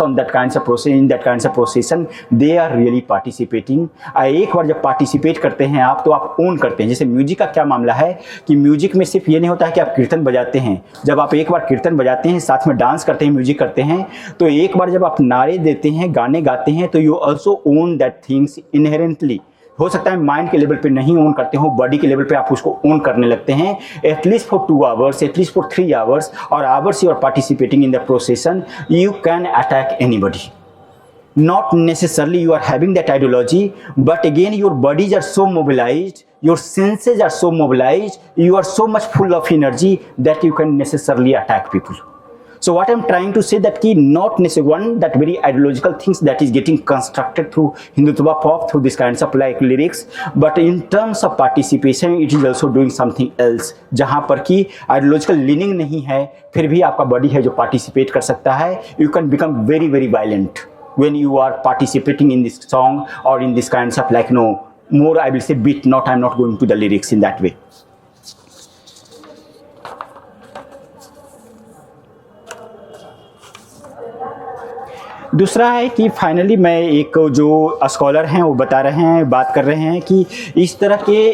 A: on that kinds of process, in that kinds of procession, they are really participating. एक बार जब पार्टिसिपेट करते हैं आप तो आप ओन करते हैं। जैसे म्यूजिक का क्या मामला है कि म्यूजिक में सिर्फ ये नहीं होता है कि आप कीर्तन बजाते हैं, जब आप एक बार कीर्तन बजाते हैं, साथ में डांस करते हैं, म्यूजिक करते हैं, तो एक बार जब आप नारे देते हैं, गाने गाते हैं, तो you also own that things inherently. हो सकता है माइंड के लेवल पे नहीं ओन करते हो, बॉडी के लेवल पे आप उसको ओन करने लगते हैं, at least for 2 hours, at least for 3 hours, और hours you are participating in the procession, you can attack anybody. Not necessarily you are having that ideology, but again your bodies are so mobilized, your senses are so mobilized, you are so much full of energy that you can necessarily attack people. So what I'm trying to say that ki not necessarily one that very ideological things that is getting constructed through Hindutva pop, through this kinds of like lyrics, but in terms of participation it is also doing something else, जहाँ पर कि ideological leaning नहीं है, फिर भी आपका body है जो participate कर सकता है। You can become very very violent when you are participating in this song or in this kinds of like more I will say beat, not I'm not going to the lyrics in that way. दूसरा है कि finally मैं एक जो scholar हैं वो बता रहे हैं, बात कर रहे हैं कि इस तरह के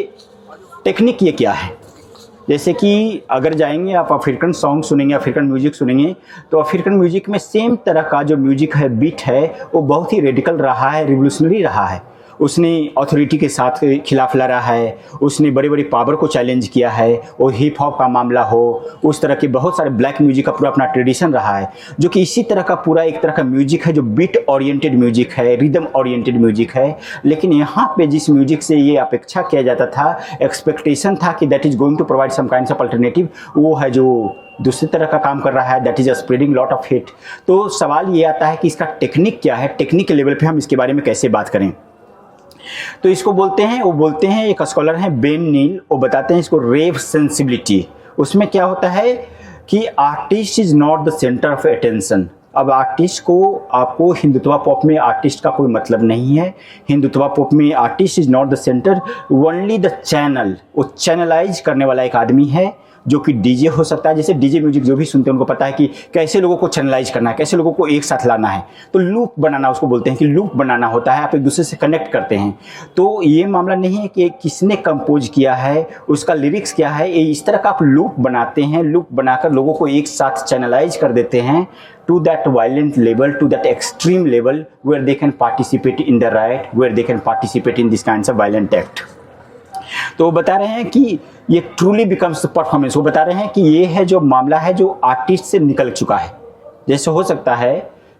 A: टेक्निक ये क्या है। जैसे कि अगर जाएंगे आप अफ्रीकन सॉन्ग सुनेंगे, अफ्रीकन म्यूजिक सुनेंगे, तो अफ्रीकन म्यूजिक में सेम तरह का जो म्यूजिक है, बीट है, वो बहुत ही रेडिकल रहा है, रिवोल्यूशनरी रहा है। उसने अथॉरिटी के साथ खिलाफ लड़ा है, उसने बड़ी बड़ी पावर को चैलेंज किया है, वो हिप हॉप का मामला हो, उस तरह के बहुत सारे ब्लैक म्यूजिक का पूरा अपना ट्रेडिशन रहा है, जो कि इसी तरह का पूरा एक तरह का म्यूजिक है जो बीट ओरिएंटेड म्यूजिक है, रिदम ओरिएंटेड म्यूजिक है। लेकिन यहाँ पे जिस म्यूजिक से ये अपेक्षा किया जाता था, एक्सपेक्टेशन था कि that is going to provide some kinds of alternative, वो है जो दूसरी तरह का काम कर रहा है, that is spreading lot of hate. तो सवाल ये आता है कि इसका टेक्निक क्या है, टेक्निक के लेवल पे हम इसके बारे में कैसे बात करें। तो इसको बोलते हैं एक स्कॉलर हैं बेन नील, वो बताते हैं इसको रेव सेंसिबिलिटी। उसमें क्या होता है कि artist is not the centre of attention. अब आर्टिस्ट को, आपको हिंदुत्वा पॉप में आर्टिस्ट का कोई मतलब नहीं है। हिंदुत्वा पॉप में artist is not the centre, only the channel. वो चैनलाइज करने वाला एक आदमी है, जो कि डीजे हो सकता है। जैसे डीजे म्यूजिक जो भी सुनते हैं उनको पता है कि कैसे लोगों को चैनलाइज करना है, कैसे लोगों को एक साथ लाना है। तो लूप बनाना, उसको बोलते हैं कि लूप बनाना होता है, आप एक दूसरे से कनेक्ट करते हैं। तो ये मामला नहीं है कि किसने कंपोज किया है, उसका लिरिक्स क्या है, ये इस तरह का आप लूप बनाते हैं, लूप बनाकर लोगों को एक साथ चैनलाइज कर देते हैं to that violent level, to that extreme level where they can participate in the riot, where they can participate in this kinds of violent act. तो वो बता रहे हैं कि ये ट्रूली बिकम्स परफॉर्मेंस। वो बता रहे हैं कि ये है जो मामला है जो आर्टिस्ट से निकल चुका है। जैसे हो सकता है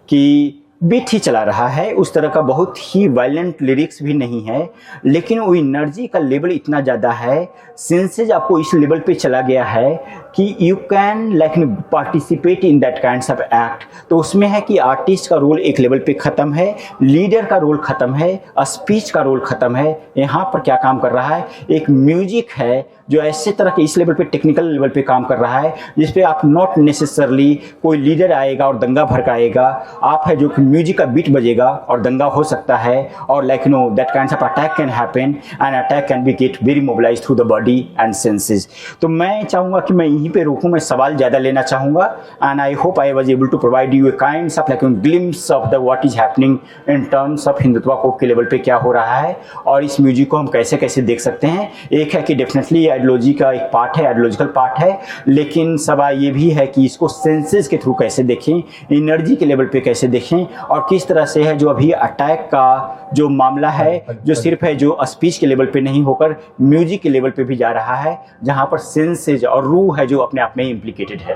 A: कि बीट ही चला रहा है, उस तरह का बहुत ही वायलेंट लिरिक्स भी नहीं है, लेकिन वो एनर्जी का लेवल इतना ज़्यादा है, सेंसेज आपको इस लेवल पे चला गया है कि you can like participate in that kinds of act. तो उसमें है कि आर्टिस्ट का रोल एक लेवल पे ख़त्म है, लीडर का रोल ख़त्म है, स्पीच का रोल ख़त्म है। यहाँ पर क्या काम कर रहा है, एक म्यूजिक है जो ऐसे तरह के इस लेवल पे टेक्निकल लेवल पे काम कर रहा है जिस पे आप नॉट नेसेसरली कोई लीडर आएगा और दंगा भड़काएगा। आप है जो म्यूजिक का बीट बजेगा और दंगा हो सकता है, और like know that kinds of attack can happen and attack can be get very mobilise through the body and senses. तो मैं चाहूँगा कि मैं यहीं पे रोकूँ, मैं सवाल ज़्यादा लेना चाहूँगा and I hope I was able to provide you a kinds of like glimpse of the what is happening in terms of Hindutva pop के लेवल पे क्या हो रहा है और इस म्यूजिक को हम कैसे कैसे देख सकते हैं। एक है कि डेफिनेटली आइडियोलॉजी का एक पार्ट है, आइडियोलॉजिकल पार्ट है, लेकिन सवाल ये भी है कि इसको सेंसेस के थ्रू कैसे देखें, एनर्जी के लेवल पे कैसे देखें, और किस तरह से है जो अभी अटैक का जो मामला है जो सिर्फ है जो स्पीच के लेवल पे नहीं होकर म्यूजिक के लेवल पे भी जा रहा है, जहाँ पर सेंसेज और रूह है जो अपने आप में इम्प्लीकेटेड है।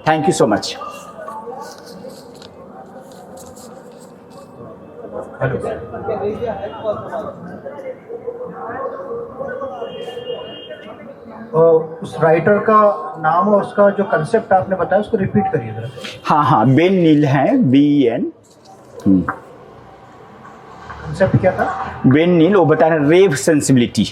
A: Thank you so much.
E: उस राइटर का नाम और उसका जो कंसेप्ट आपने बताया उसको रिपीट करिए जरा।
A: हाँ हाँ, बेन नील है, BEN।
E: कंसेप्ट क्या था?
A: बेन नील वो बता रहे हैं रेव सेंसिबिलिटी।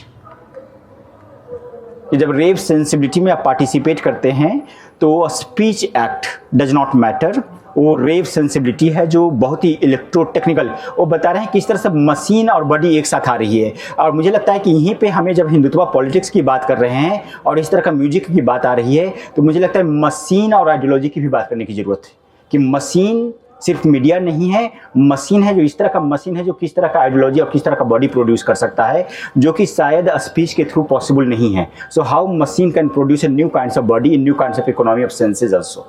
A: जब रेव सेंसिबिलिटी में आप पार्टिसिपेट करते हैं तो speech act does not matter, वो रेव सेंसिबिलिटी है जो बहुत ही इलेक्ट्रो टेक्निकल, वो बता रहे हैं किस तरह से मशीन और बॉडी एक साथ आ रही है। और मुझे लगता है कि यहीं पे हमें जब हिंदुत्व पॉलिटिक्स की बात कर रहे हैं और इस तरह का म्यूजिक की बात आ रही है तो मुझे लगता है मशीन और आइडियोलॉजी की भी बात करने की ज़रूरत है कि मशीन सिर्फ मीडिया नहीं है, मशीन है जो इस तरह का मशीन है जो किस तरह का आइडियोलॉजी और किस तरह का बॉडी प्रोड्यूस कर सकता है जो कि शायद स्पीच के थ्रू पॉसिबल नहीं है। So how machine can produce a new kinds of body in new kinds of economy of senses also.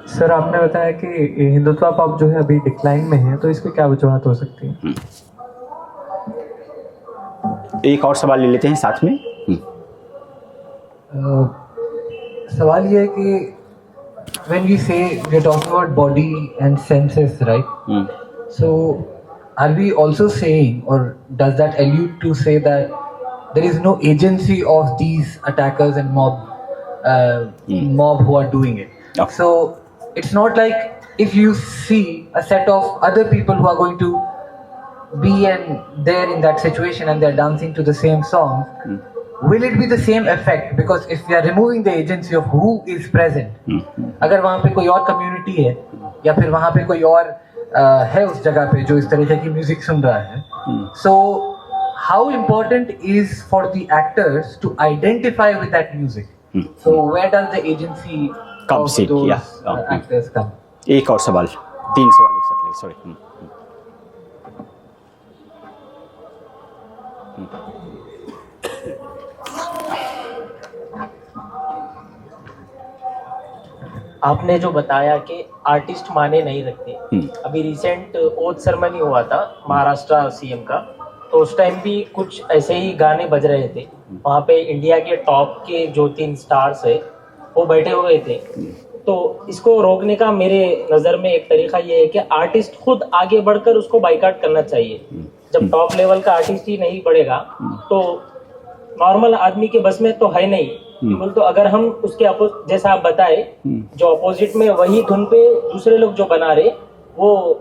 F: Sir आपने बताया कि हिंदुत्व पॉप जो है अभी डिक्लाइन में है, तो इसकी क्या वजूहत हो सकती है?
A: एक और सवाल ले लेते हैं साथ में।
F: सवाल ये है कि when we say we are talking about body and senses, right? So are we also saying, or does that allude to say that there is no agency of these attackers and mob who are doing it?
A: Okay.
F: So it's not like if you see a set of other people who are going to be there in that situation and they're dancing to the same song, will it be the same effect? Because if we are removing the agency of who is present, अगर वहाँ पे कोई और community है या फिर वहाँ पे कोई और है उस जगह पे जो इस तरीके की म्यूजिक सुन रहा है, so how important is for the actors to identify with that music? So where does the agency
A: Comes
F: of
A: in,
F: those
A: yeah.
F: actors come?
A: एक और सवाल, 3 सवाल एक साथ, सॉरी।
G: आपने जो बताया कि आर्टिस्ट माने नहीं रखते, अभी रिसेंट ओथ सेरेमनी हुआ था महाराष्ट्र सीएम का, तो उस टाइम भी कुछ ऐसे ही गाने बज रहे थे। वहाँ पे इंडिया के टॉप के जो 3 स्टार्स है वो बैठे हुए थे। तो इसको रोकने का मेरे नज़र में एक तरीका ये है कि आर्टिस्ट खुद आगे बढ़कर उसको बाइकाट करना चाहिए। जब टॉप लेवल का आर्टिस्ट ही नहीं बढ़ेगा तो नॉर्मल आदमी के बस में तो है नहीं। तो अगर हम उसके जैसा आप बताए जो अपोजिट में वही धुन पे दूसरे लोग जो बना रहे वो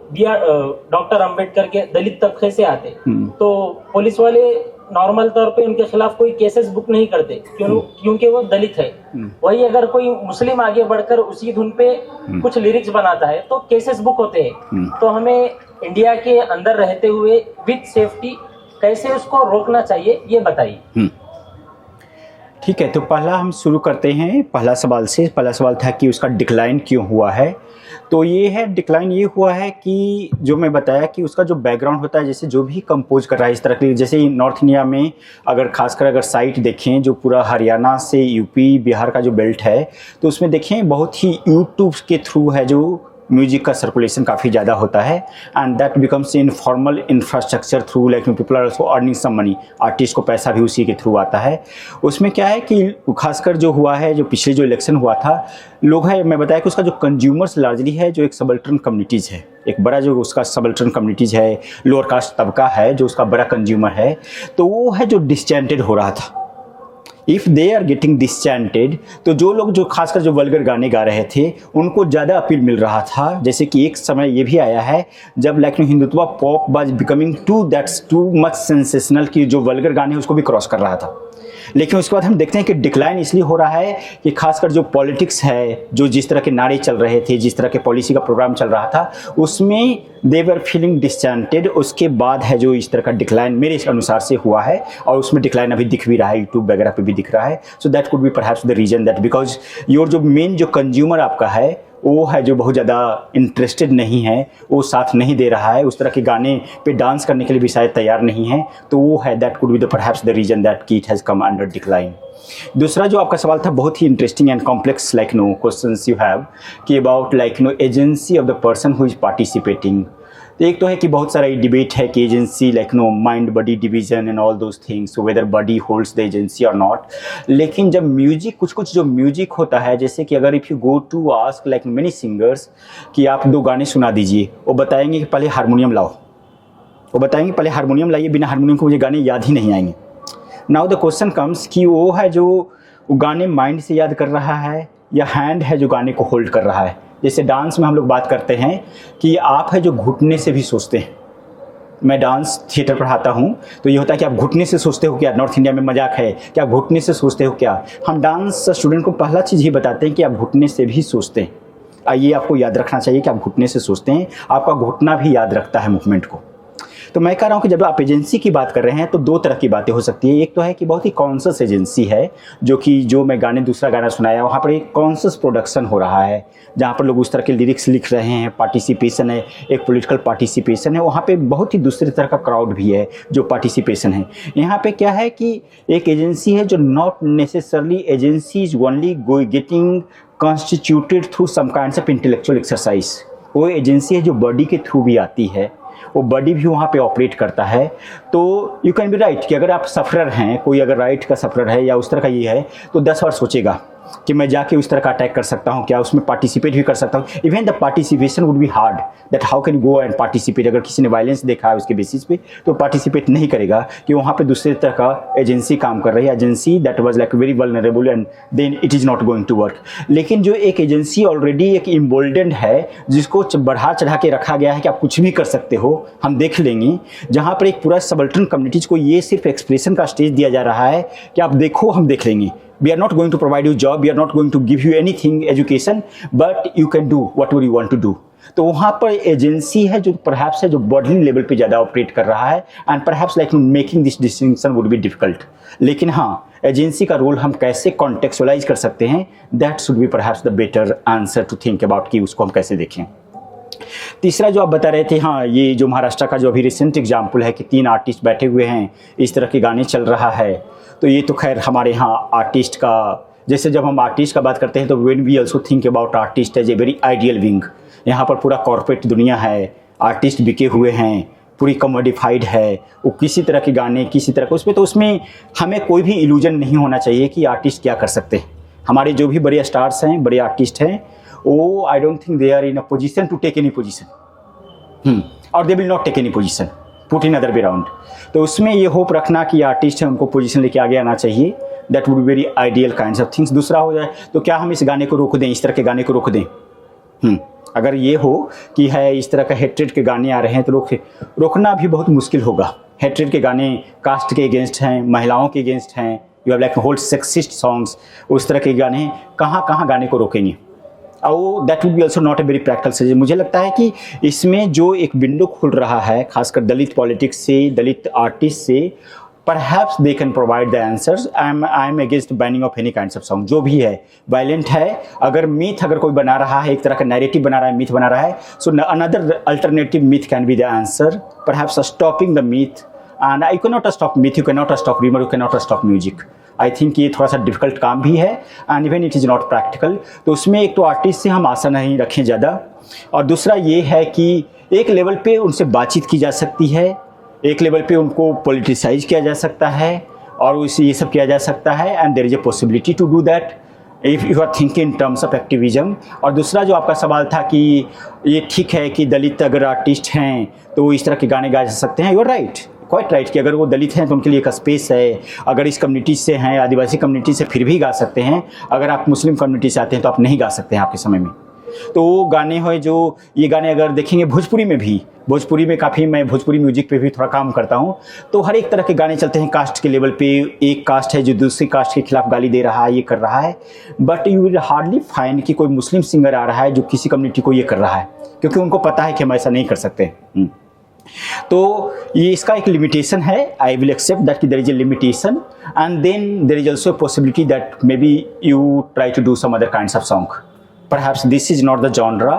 G: डॉक्टर अंबेडकर के दलित तबके से आते, तो पुलिस वाले नॉर्मल तौर पे उनके खिलाफ कोई केसेस बुक नहीं करते क्योंकि वो दलित है। वही अगर कोई मुस्लिम आगे बढ़कर उसी धुन पे कुछ लिरिक्स बनाता है तो केसेस बुक होते हैं। तो हमें इंडिया के अंदर रहते हुए विद सेफ्टी कैसे उसको रोकना चाहिए ये बताइए।
A: ठीक है, तो पहला हम शुरू करते हैं पहला सवाल से। पहला सवाल था कि उसका डिक्लाइन क्यों हुआ है। तो ये है डिक्लाइन ये हुआ है कि जो मैं बताया कि उसका जो बैकग्राउंड होता है, जैसे जो भी कंपोज कर रहा है इस तरह के, जैसे नॉर्थ इंडिया में अगर खासकर अगर साइट देखें जो पूरा हरियाणा से यूपी बिहार का जो बेल्ट है तो उसमें देखें बहुत ही यूट्यूब के थ्रू है जो म्यूजिक का सर्कुलेशन काफ़ी ज़्यादा होता है and that becomes informal infrastructure through like people are also earning some money. Artist को पैसा भी उसी के थ्रू आता है। उसमें क्या है कि खासकर जो हुआ है जो पिछले जो इलेक्शन हुआ था लोग है, मैं बताया कि उसका जो कंज्यूमर्स लार्जली है जो एक सबल्टर्न कम्युनिटीज़ है, एक बड़ा जो उसका सबल्टर्न कम्युनिटीज़ है, लोअर कास्ट तबका है जो उसका बड़ा कंज्यूमर है, तो वो है जो डिस्टेंटेड हो रहा था। इफ़ दे आर गेटिंग डिसचैंटेड, तो जो लोग जो खासकर जो वल्गर गाने गा रहे थे उनको ज़्यादा अपील मिल रहा था। जैसे कि एक समय ये भी आया है जब like Hindutva pop was becoming too much sensational, कि जो वल्गर गाने उसको भी क्रॉस कर रहा था। लेकिन उसके बाद हम देखते हैं कि डिक्लाइन इसलिए हो रहा है कि खासकर जो पॉलिटिक्स है, जो जिस तरह के नारे चल रहे थे, जिस तरह के पॉलिसी का प्रोग्राम चल रहा था, उसमें दे वर फीलिंग डिसचैंटेड। उसके बाद है जो इस तरह का डिक्लाइन मेरे अनुसार से हुआ है, और उसमें डिक्लाइन अभी दिख भी रहा है, यूट्यूब वगैरह पे भी दिख रहा है। So that could be perhaps the reason that because your जो मेन जो कंज्यूमर आपका है वो है जो बहुत ज़्यादा इंटरेस्टेड नहीं है, वो साथ नहीं दे रहा है, उस तरह के गाने पे डांस करने के लिए भी शायद तैयार नहीं है, तो वो है that could be the perhaps the reason that की it has come under decline. दूसरा जो आपका सवाल था बहुत ही interesting and complex like no questions you have कि about like no agency of the person who is participating. तो एक तो है कि बहुत सारा डिबेट है कि agency like no mind body division and all those things, whether body holds the agency और नॉट। लेकिन जब म्यूजिक कुछ जो म्यूजिक होता है, जैसे कि अगर if you go to ask like many singers कि आप 2 गाने सुना दीजिए, वो बताएंगे कि पहले हारमोनियम लाओ, वो बताएंगे पहले हारमोनियम लाइए, बिना हारमोनियम को मुझे गाने याद ही नहीं आएंगे। नाउ द क्वेश्चन कम्स कि वो है जो गाने माइंड से याद कर रहा है या हैंड है जो गाने को होल्ड कर रहा है। जैसे डांस में हम लोग बात करते हैं कि आप है जो घुटने से भी सोचते हैं। मैं डांस थिएटर पढ़ाता हूँ तो ये होता है कि आप घुटने से सोचते हो क्या, नॉर्थ इंडिया में मजाक है कि आप घुटने से सोचते हो क्या। हम डांस स्टूडेंट को पहला चीज़ ही बताते हैं कि आप घुटने से भी सोचते हैं। आइए आपको याद रखना चाहिए कि आप घुटने से सोचते हैं, आपका घुटना भी याद रखता है मूवमेंट को। तो मैं कह रहा हूँ कि जब आप एजेंसी की बात कर रहे हैं तो 2 तरह की बातें हो सकती है। एक तो है कि बहुत ही कॉन्शियस एजेंसी है, जो मैं दूसरा गाना सुनाया वहाँ पर एक कॉन्शियस प्रोडक्शन हो रहा है, जहाँ पर लोग उस तरह के लिरिक्स लिख रहे हैं, पार्टिसिपेशन है, एक पॉलिटिकल पार्टिसिपेशन है, वहाँ पे बहुत ही दूसरी तरह का क्राउड भी है जो पार्टिसिपेशन है। यहाँ पे क्या है कि एक एजेंसी है जो not necessarily agency is only getting constituted through some kinds of intellectual exercise. वो एजेंसी है जो बॉडी के थ्रू भी आती है, वो बॉडी भी वहाँ पे ऑपरेट करता है। तो यू कैन बी राइट कि अगर आप सफरर हैं, कोई अगर राइट का सफरर है या उस तरह का ये है, तो 10 बार सोचेगा कि मैं जाके उस तरह का अटैक कर सकता हूँ क्या, उसमें पार्टिसिपेट भी कर सकता हूँ। Even the participation would be hard that how can go and participate. अगर किसी ने वायलेंस देखा है उसके बेसिस पे तो पार्टिसिपेट नहीं करेगा कि वहाँ पे दूसरे तरह का एजेंसी काम कर रही है, agency that was like very vulnerable and then it is not going to work. लेकिन जो एक एजेंसी ऑलरेडी एक इम्बोल्डेंड है, जिसको बढ़ा चढ़ा के रखा गया है कि आप कुछ भी कर सकते हो, हम देख लेंगे, जहाँ पर एक पूरा सबल्टन कम्युनिटीज़ को ये सिर्फ एक्सप्रेशन का स्टेज दिया जा रहा है कि आप देखो, हम देख लेंगे। We are not going to provide you job, we are not going to give you anything education, but you can do whatever you want to do. तो वहाँ पर एजेंसी है जो परहैप्स है जो बॉडी लेवल पे ज़्यादा ऑपरेट कर रहा है, and perhaps like making this distinction would be difficult. लेकिन हाँ, एजेंसी का रोल हम कैसे कॉन्टेक्चुअलाइज कर सकते हैं, that should be perhaps the better answer to think about कि उसको हम कैसे देखें। तीसरा जो आप बता रहे थे, हाँ, ये जो महाराष्ट्र का जो अभी रिसेंट एग्जाम्पल है कि 3 आर्टिस्ट बैठे हुए हैं, इस तरह के गाने चल रहा है, तो ये तो खैर हमारे यहाँ आर्टिस्ट का, जैसे जब हम आर्टिस्ट का बात करते हैं तो when we also think about artist as a very ideal being. यहाँ पर पूरा कॉर्पोरेट दुनिया है, आर्टिस्ट बिके हुए हैं, पूरी कमोडिफाइड है, वो किसी तरह के गाने किसी तरह का उसमें हमें कोई भी इल्यूजन नहीं होना चाहिए कि आर्टिस्ट क्या कर सकते हैं। हमारे जो भी बड़े स्टार्स हैं, बड़े आर्टिस्ट हैं, वो I don't think they are in a position to take any position, और they will not take any position, put in other way round. तो उसमें ये होप रखना कि आर्टिस्ट है उनको पोजीशन लेके आगे आना चाहिए, that would be very ideal kinds of things. दूसरा हो जाए तो क्या हम इस गाने को रोक दें, इस तरह के गाने को रोक दें? अगर ये हो कि है इस तरह का हेट्रेड के गाने आ रहे हैं तो रोकना भी बहुत मुश्किल होगा। हेट्रेड के गाने कास्ट के अगेंस्ट हैं, महिलाओं के अगेंस्ट हैं, you have like whole sexist songs, उस तरह के गाने कहाँ गाने को रोकेंगे? और that would be also not a very practical suggestion. मुझे लगता है कि इसमें जो एक विंडो खुल रहा है, खासकर दलित पॉलिटिक्स से, दलित आर्टिस्ट से, perhaps they can provide the answers. I am against banning of any kinds of song. जो भी है वायलेंट है, अगर मिथ अगर कोई बना रहा है, एक तरह का नैरेटिव बना रहा है, मिथ बना रहा है, so another alternative myth can be the answer, perhaps stopping the myth. And you can not stop myth, you can not stop reamer, you can not stop music. I think ये थोड़ा सा difficult काम भी है, and even it is not practical. तो उसमें एक तो आर्टिस्ट से हम आशा नहीं रखें ज़्यादा, और दूसरा ये है कि एक लेवल पे उनसे बातचीत की जा सकती है, एक लेवल पे उनको पॉलिटिसाइज किया जा सकता है, और उसे ये सब किया जा सकता है, and there is a possibility to do that if you are thinking in terms of activism. और दूसरा जो आपका सवाल था कि ये ठीक है कि दलित अगर आर्टिस्ट हैं तो इस तरह के गाने गा जा सकते हैं, you are right, quite right कि अगर वो दलित हैं तो उनके लिए एक स्पेस है, अगर इस कम्युनिटी से हैं, आदिवासी कम्युनिटी से, फिर भी गा सकते हैं, अगर आप मुस्लिम कम्युनिटी से आते हैं तो आप नहीं गा सकते हैं आपके समय में। तो वो गाने हैं जो ये गाने अगर देखेंगे भोजपुरी में भी, भोजपुरी में काफ़ी, मैं भोजपुरी म्यूजिक पे भी थोड़ा काम करता हूँ, तो हर एक तरह के गाने चलते हैं कास्ट के लेवल पे। एक कास्ट है जो दूसरी कास्ट के खिलाफ गाली दे रहा है, ये कर रहा है, but you will hardly find कि कोई मुस्लिम सिंगर आ रहा है जो किसी कम्युनिटी को ये कर रहा है, क्योंकि उनको पता है कि हम ऐसा नहीं कर सकते। तो ये इसका एक लिमिटेशन है, आई विल एक्सेप्ट दैट कि there is a limitation, and then there is also possibility that maybe you try to do some other kinds of song. Perhaps this is not the genre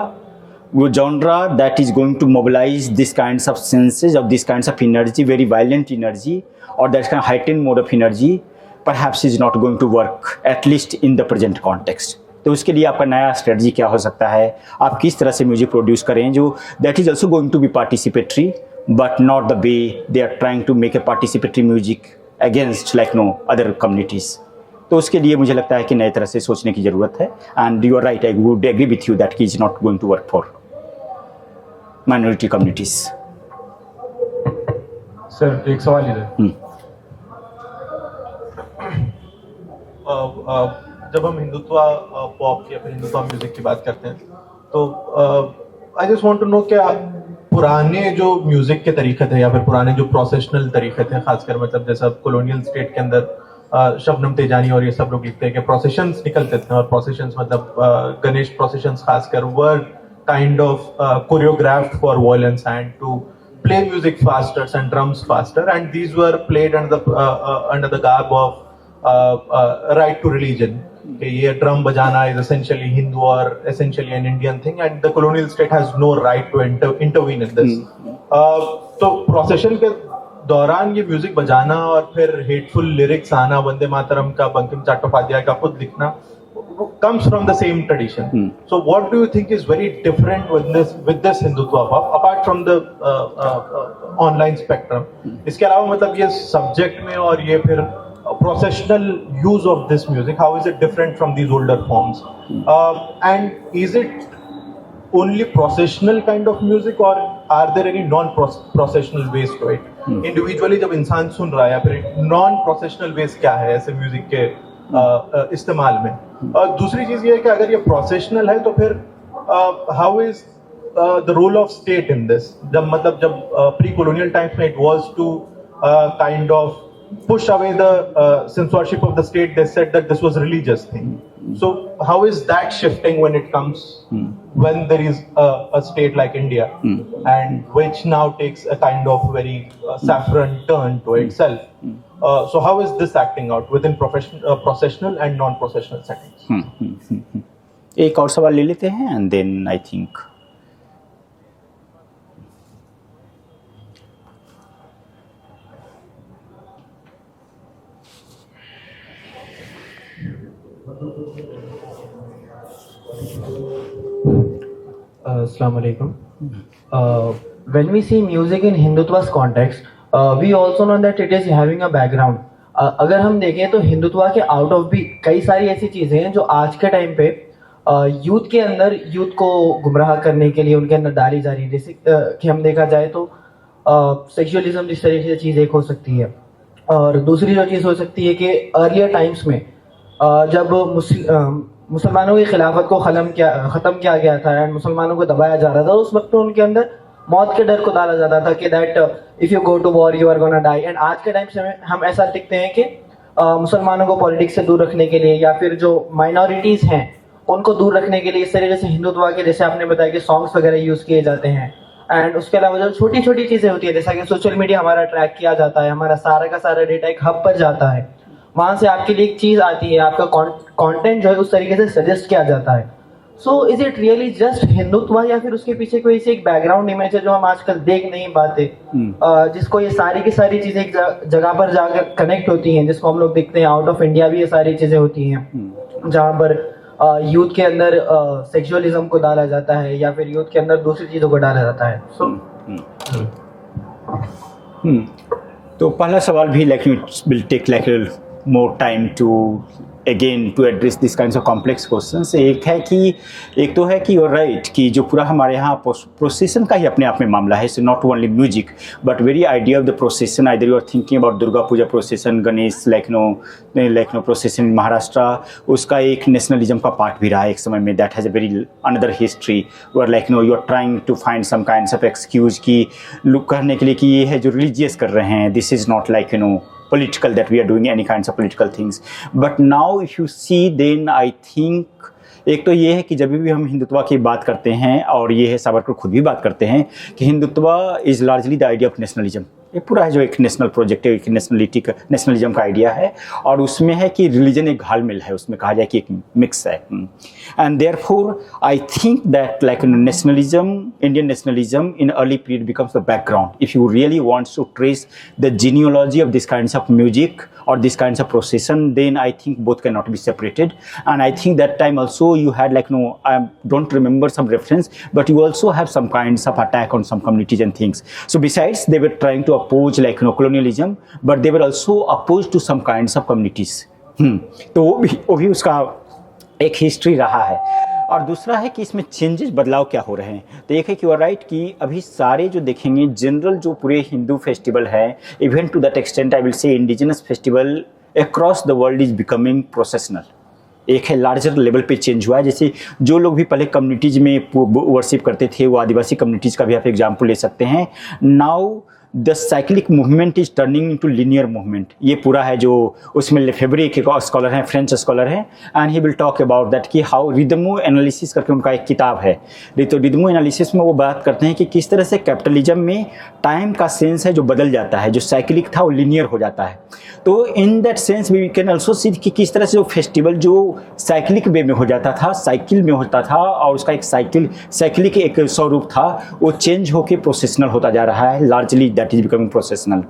A: that is going to mobilize this kinds of senses, of this kinds of energy, very violent energy, or that kind of heightened mode of energy, perhaps is not going to work, at least in the present context. तो उसके लिए आपका नया strategy क्या हो सकता है, आप किस तरह से म्यूजिक प्रोड्यूस करें जो that is also going to be participatory, but not the way they are trying to make a participatory music against like no other communities. तो उसके लिए मुझे लगता है कि नए तरह से सोचने की ज़रूरत है, and you are right, I would agree with you that कि is not going to work for minority communities.
H: Sir एक सवाल इधर, जब हम हिंदुत्व पॉप या फिर हिंदुत्व म्यूजिक की बात करते हैं तो I just want to know क्या पुराने जो म्यूजिक के तरीके थे या फिर पुराने जो प्रोसेशनल तरीके थे, खासकर मतलब जैसा कॉलोनियल स्टेट के अंदर शबनम तेजानी और ये सब लोग लिखते हैं कि प्रोसेशंस निकलते थे, और प्रोसेशंस मतलब गणेश प्रोसेशंस खासकर were kind of choreographed for violence and to play music faster and drums faster, and these were played under the garb of right to religion, कि ये ड्रम बजाना इज एसेंशियली हिंदू और essentially an Indian thing, and the colonial state has no right to intervene in this. तो procession के दौरान ये music बजाना और फिर हेटफुल लिरिक्स आना, वंदे मातरम का बंकिम चट्टोपाध्याय का खुद लिखना, comes from the same tradition. So what do you think is very different with this Hindutva pop apart from the online spectrum? इसके अलावा मतलब ये subject में और ये फिर processional use of this music, how is it different from these older forms? And is it only processional kind of music or are there any non-processional ways to it? Individually जब इंसान सुन रहा है या फिर non-processional ways क्या है ऐसे music के इस्तेमाल में? और दूसरी चीज ये है कि अगर ये प्रोसेशनल है तो फिर how is the role of state in this? जब मतलब जब प्री कॉलोनियल टाइम्स में it was to kind of push away the censorship of the state, they said that this was a religious thing. So how is that shifting when it comes when there is a state like India and which now takes a kind of very saffron turn to itself? So how is this acting out within processional and non-processional settings?
A: एक और सवाल ले लेते हैं and then I think
I: Assalamu alaikum. When we see music in Hindutva's context, we also know that it is having a background. अगर हम देखें तो हिंदुत्वा के आउट ऑफ भी कई सारी ऐसी चीज़ें हैं जो आज के टाइम पे यूथ के अंदर यूथ को गुमराह करने के लिए उनके अंदर डाली जा रही है। जैसे कि हम देखा जाए तो सेक्सुअलिज्म जिस तरीके से चीज़ एक हो सकती है, और दूसरी जो चीज़ हो सकती है कि अर्लियर टाइम्स में जब मुसलमानों की खिलाफत को ख़त्म किया गया था एंड मुसलमानों को दबाया जा रहा था, उस वक्त तो उनके अंदर मौत के डर को डाला जाता था कि that if you go to war you are gonna die. And आज के टाइम से हम ऐसा दिखते हैं कि मुसलमानों को पॉलिटिक्स से दूर रखने के लिए या फिर जो माइनॉरिटीज़ हैं उनको दूर रखने के लिए इस तरीके से हिंदुत्व के, जैसे आपने बताया कि सॉन्ग्स वगैरह यूज़ किए जाते हैं। एंड उसके अलावा जो छोटी छोटी चीज़ें होती है, जैसा कि सोशल मीडिया हमारा ट्रैक किया जाता है, हमारा सारा का सारा डेटा एक हब पर जाता है, वहाँ से आपके लिए एक चीज़ आती है, आपका कंटेंट जो है उस तरीके से सजेस्ट किया जाता है। So is it really just Hindutva या फिर उसके पीछे कोई ऐसी एक बैकग्राउंड इमेज है जो हम आजकल देख नहीं पाते, जिसको ये सारी की सारी चीज़ें एक जगह पर जाकर कनेक्ट होती हैं, जिसको हम लोग देखते हैं आउट ऑफ इंडिया भी ये सारी चीज़ें होती हैं, जहाँ पर यूथ के अंदर सेक्सुअलिज्म को डाला जाता है या फिर यूथ के अंदर दूसरी चीज़ों को डाला जाता है।
A: तो पहला सवाल भी like will take like more time to again to address this kinds of complex questions. एक तो है कि यू आर राइट कि जो पूरा हमारे यहाँ प्रोसेसन का ही अपने आप में मामला है, so not only music but very idea of the procession. Either you are thinking about Durga Puja procession, Ganesh Lucknow procession in Maharashtra, उसका एक नेशनलिज्म का पार्ट भी रहा है एक समय में। That has a very another history where you are trying to find some kinds of excuse कि लुक करने के लिए कि ये है जो रिलीजियस कर रहे हैं, this is not political that we are doing any kinds of political things. But now if you see then I think एक तो ये है कि जब भी हम हिंदुत्व की बात करते हैं, और ये है सावरकर खुद भी बात करते हैं कि Hindutva is largely the idea of nationalism. ये पूरा है जो एक नेशनल प्रोजेक्ट है, एक नेशनलिज्म का आइडिया है, और उसमें है कि रिलीजन एक घालमेल है, उसमें कहा जाए कि एक मिक्स है। And therefore I think that nationalism, Indian nationalism in early period becomes the background if you really wants to trace the genealogy of this kinds of music or this kinds of procession, then I think both cannot be separated. And I think that time also you had I don't remember some reference, but you also have some kinds of attack on some communities and things. So besides they were trying to oppose colonialism, but they were also opposed to some kinds of communities. तो वो भी उसका एक history रहा है। और दूसरा है कि इसमें चेंजेस, बदलाव क्या हो रहे हैं। तो एक है कि और राइट कि अभी सारे जो देखेंगे जनरल जो पूरे हिंदू फेस्टिवल है, even to that extent I will say indigenous festival across the world is becoming processional. एक है लार्जर लेवल पे चेंज हुआ है। जैसे जो लोग भी पहले कम्युनिटीज़ में वर्शिप करते थे, वो आदिवासी कम्युनिटीज़ का भी आप एग्जाम्पल ले सकते हैं। Now the cyclic movement is turning into linear movement. ये पूरा है जो उसमें लेफेब्रे के स्कॉलर हैं, फ्रेंच स्कॉलर हैं, and he will talk about that कि हाउ रिदमो एनालिसिस करके उनका एक किताब है। तो रिदमो एनालिसिस में वो बात करते हैं कि किस तरह से कैपिटलिज्म में टाइम का सेंस है जो बदल जाता है, जो साइक्लिक था वो लिनियर हो जाता है। तो in that sense we can also see कि किस तरह से जो फेस्टिवल जो साइक्लिक वे में हो जाता था, साइकिल में होता था, और उसका एक साइक्लिक एक स्वरूप था, वो चेंज होकर प्रोसेशनल होता जा रहा है, largely that is becoming precessional.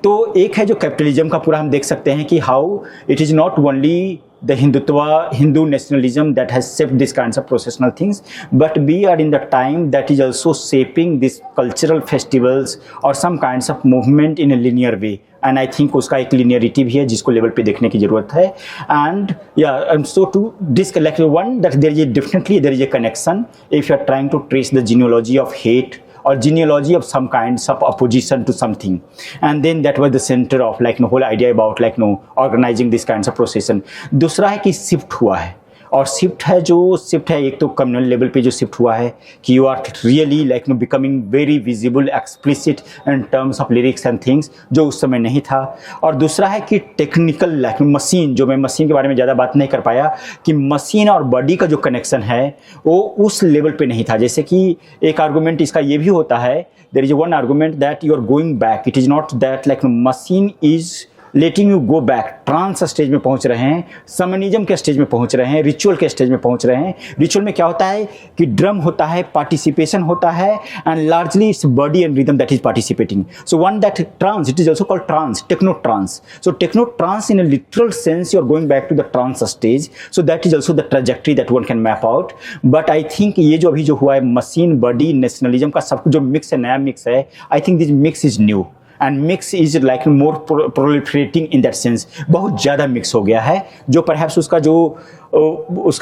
A: तो एक है जो कैपिटलिज्म का पूरा हम देख सकते हैं कि how it is not only the Hindu nationalism that has shaped these kinds of processional things, but we are in the time that is also shaping these cultural festivals or some kinds of movement in a linear way. And I think उसका एक linearity भी है जिसको level पे देखने की ज़रूरत है। And yeah, and so to disconnect one that there is a connection if you are trying to trace the genealogy of hate or genealogy of some kinds of opposition to something, and then that was the center of whole idea about organizing these kinds of procession. दूसरा है कि shift हुआ है, और shift है एक तो communal level पे जो शिफ्ट हुआ है कि you are really becoming very visible explicit in terms of lyrics and things, जो उस समय नहीं था। और दूसरा है कि टेक्निकल मशीन, जो मैं मशीन के बारे में ज़्यादा बात नहीं कर पाया, कि मशीन और बॉडी का जो कनेक्शन है वो उस लेवल पे नहीं था। जैसे कि एक आर्गूमेंट इसका ये भी होता है, there is one argument that you are going back, it is not that machine is letting you go back. Trance stage में पहुंच रहे हैं, समनिज्म के स्टेज में पहुंच रहे हैं, रिचुअल के स्टेज में पहुंच रहे हैं। रिचुअल में क्या होता है कि ड्रम होता है, पार्टिसिपेशन होता है, and largely it's body and rhythm that is participating. So one that trance, it is also called trance, techno trance. So techno trance in a literal sense you are going back to the trance stage, so that is also the trajectory that one can map out. But I think ये जो अभी जो हुआ है machine body nationalism का सब कुछ जो मिक्स है, नया मिक्स है, I think this mix is new and mix is more proliferating in that sense. बहुत ज़्यादा मिक्स हो गया है, जो परहैप्स उसका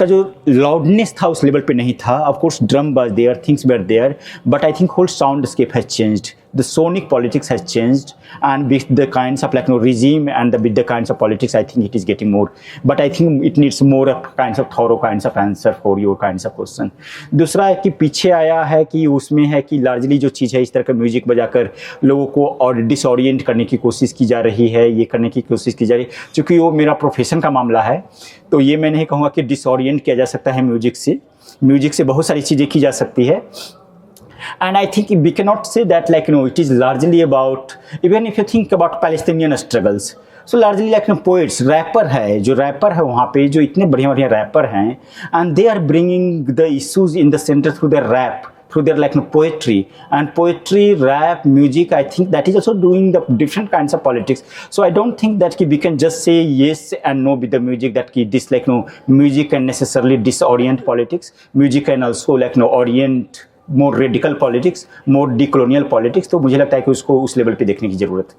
A: जो लाउडनेस था उस लेवल पे नहीं था। Of course drum was there, things were there, but I think whole soundscape has changed, the sonic politics has changed, and with the kinds of regime and with the kinds of politics, I think it is getting more, but I think it needs more kinds of thorough kinds of answer for your kinds of question. दूसरा है कि पीछे आया है कि उसमें है कि लार्जली जो चीज़ है इस तरह का म्यूजिक बजाकर लोगों को और डिसऑरिएंट करने की कोशिश की जा रही है, ये करने की कोशिश की जा रही है। चूँकि वो मेरा प्रोफेशन का मामला है, तो ये मैं नहीं कहूँगा कि डिसऑरिएंट किया जा सकता है म्यूजिक से बहुत सारी चीज़ें की जा सकती है। And I think we cannot say that it is largely about, even if you think about Palestinian struggles, so largely poets, rapper है, जो रैपर है वहाँ पे जो इतने बढ़िया रैपर हैं, and they are bringing the issues in the center through their rap, through their poetry, and poetry, rap, music, I think that is also doing the different kinds of politics. So I don't think that we can just say yes and no with the music, that this music can necessarily disorient politics. Music can also orient more radical politics, more decolonial politics. तो मुझे लगता है कि उसको उस level पे देखने की ज़रूरत है।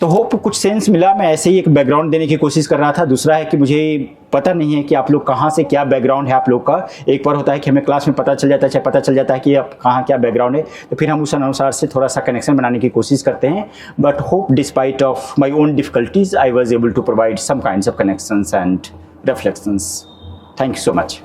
A: तो होप कुछ सेंस मिला। मैं ऐसे ही एक बैकग्राउंड देने की कोशिश कर रहा था। दूसरा है कि मुझे पता नहीं है कि आप लोग कहाँ से, क्या बैकग्राउंड है आप लोग का। एक बार होता है कि हमें क्लास में पता चल जाता है, चाहे पता चल जाता है कि आप कहाँ क्या बैकग्राउंड है, तो फिर हम उस अनुसार से थोड़ा सा कनेक्शन बनाने की कोशिश करते हैं। But hope despite of my own difficulties I was able to provide some kinds of connections and reflections. Thank you so much.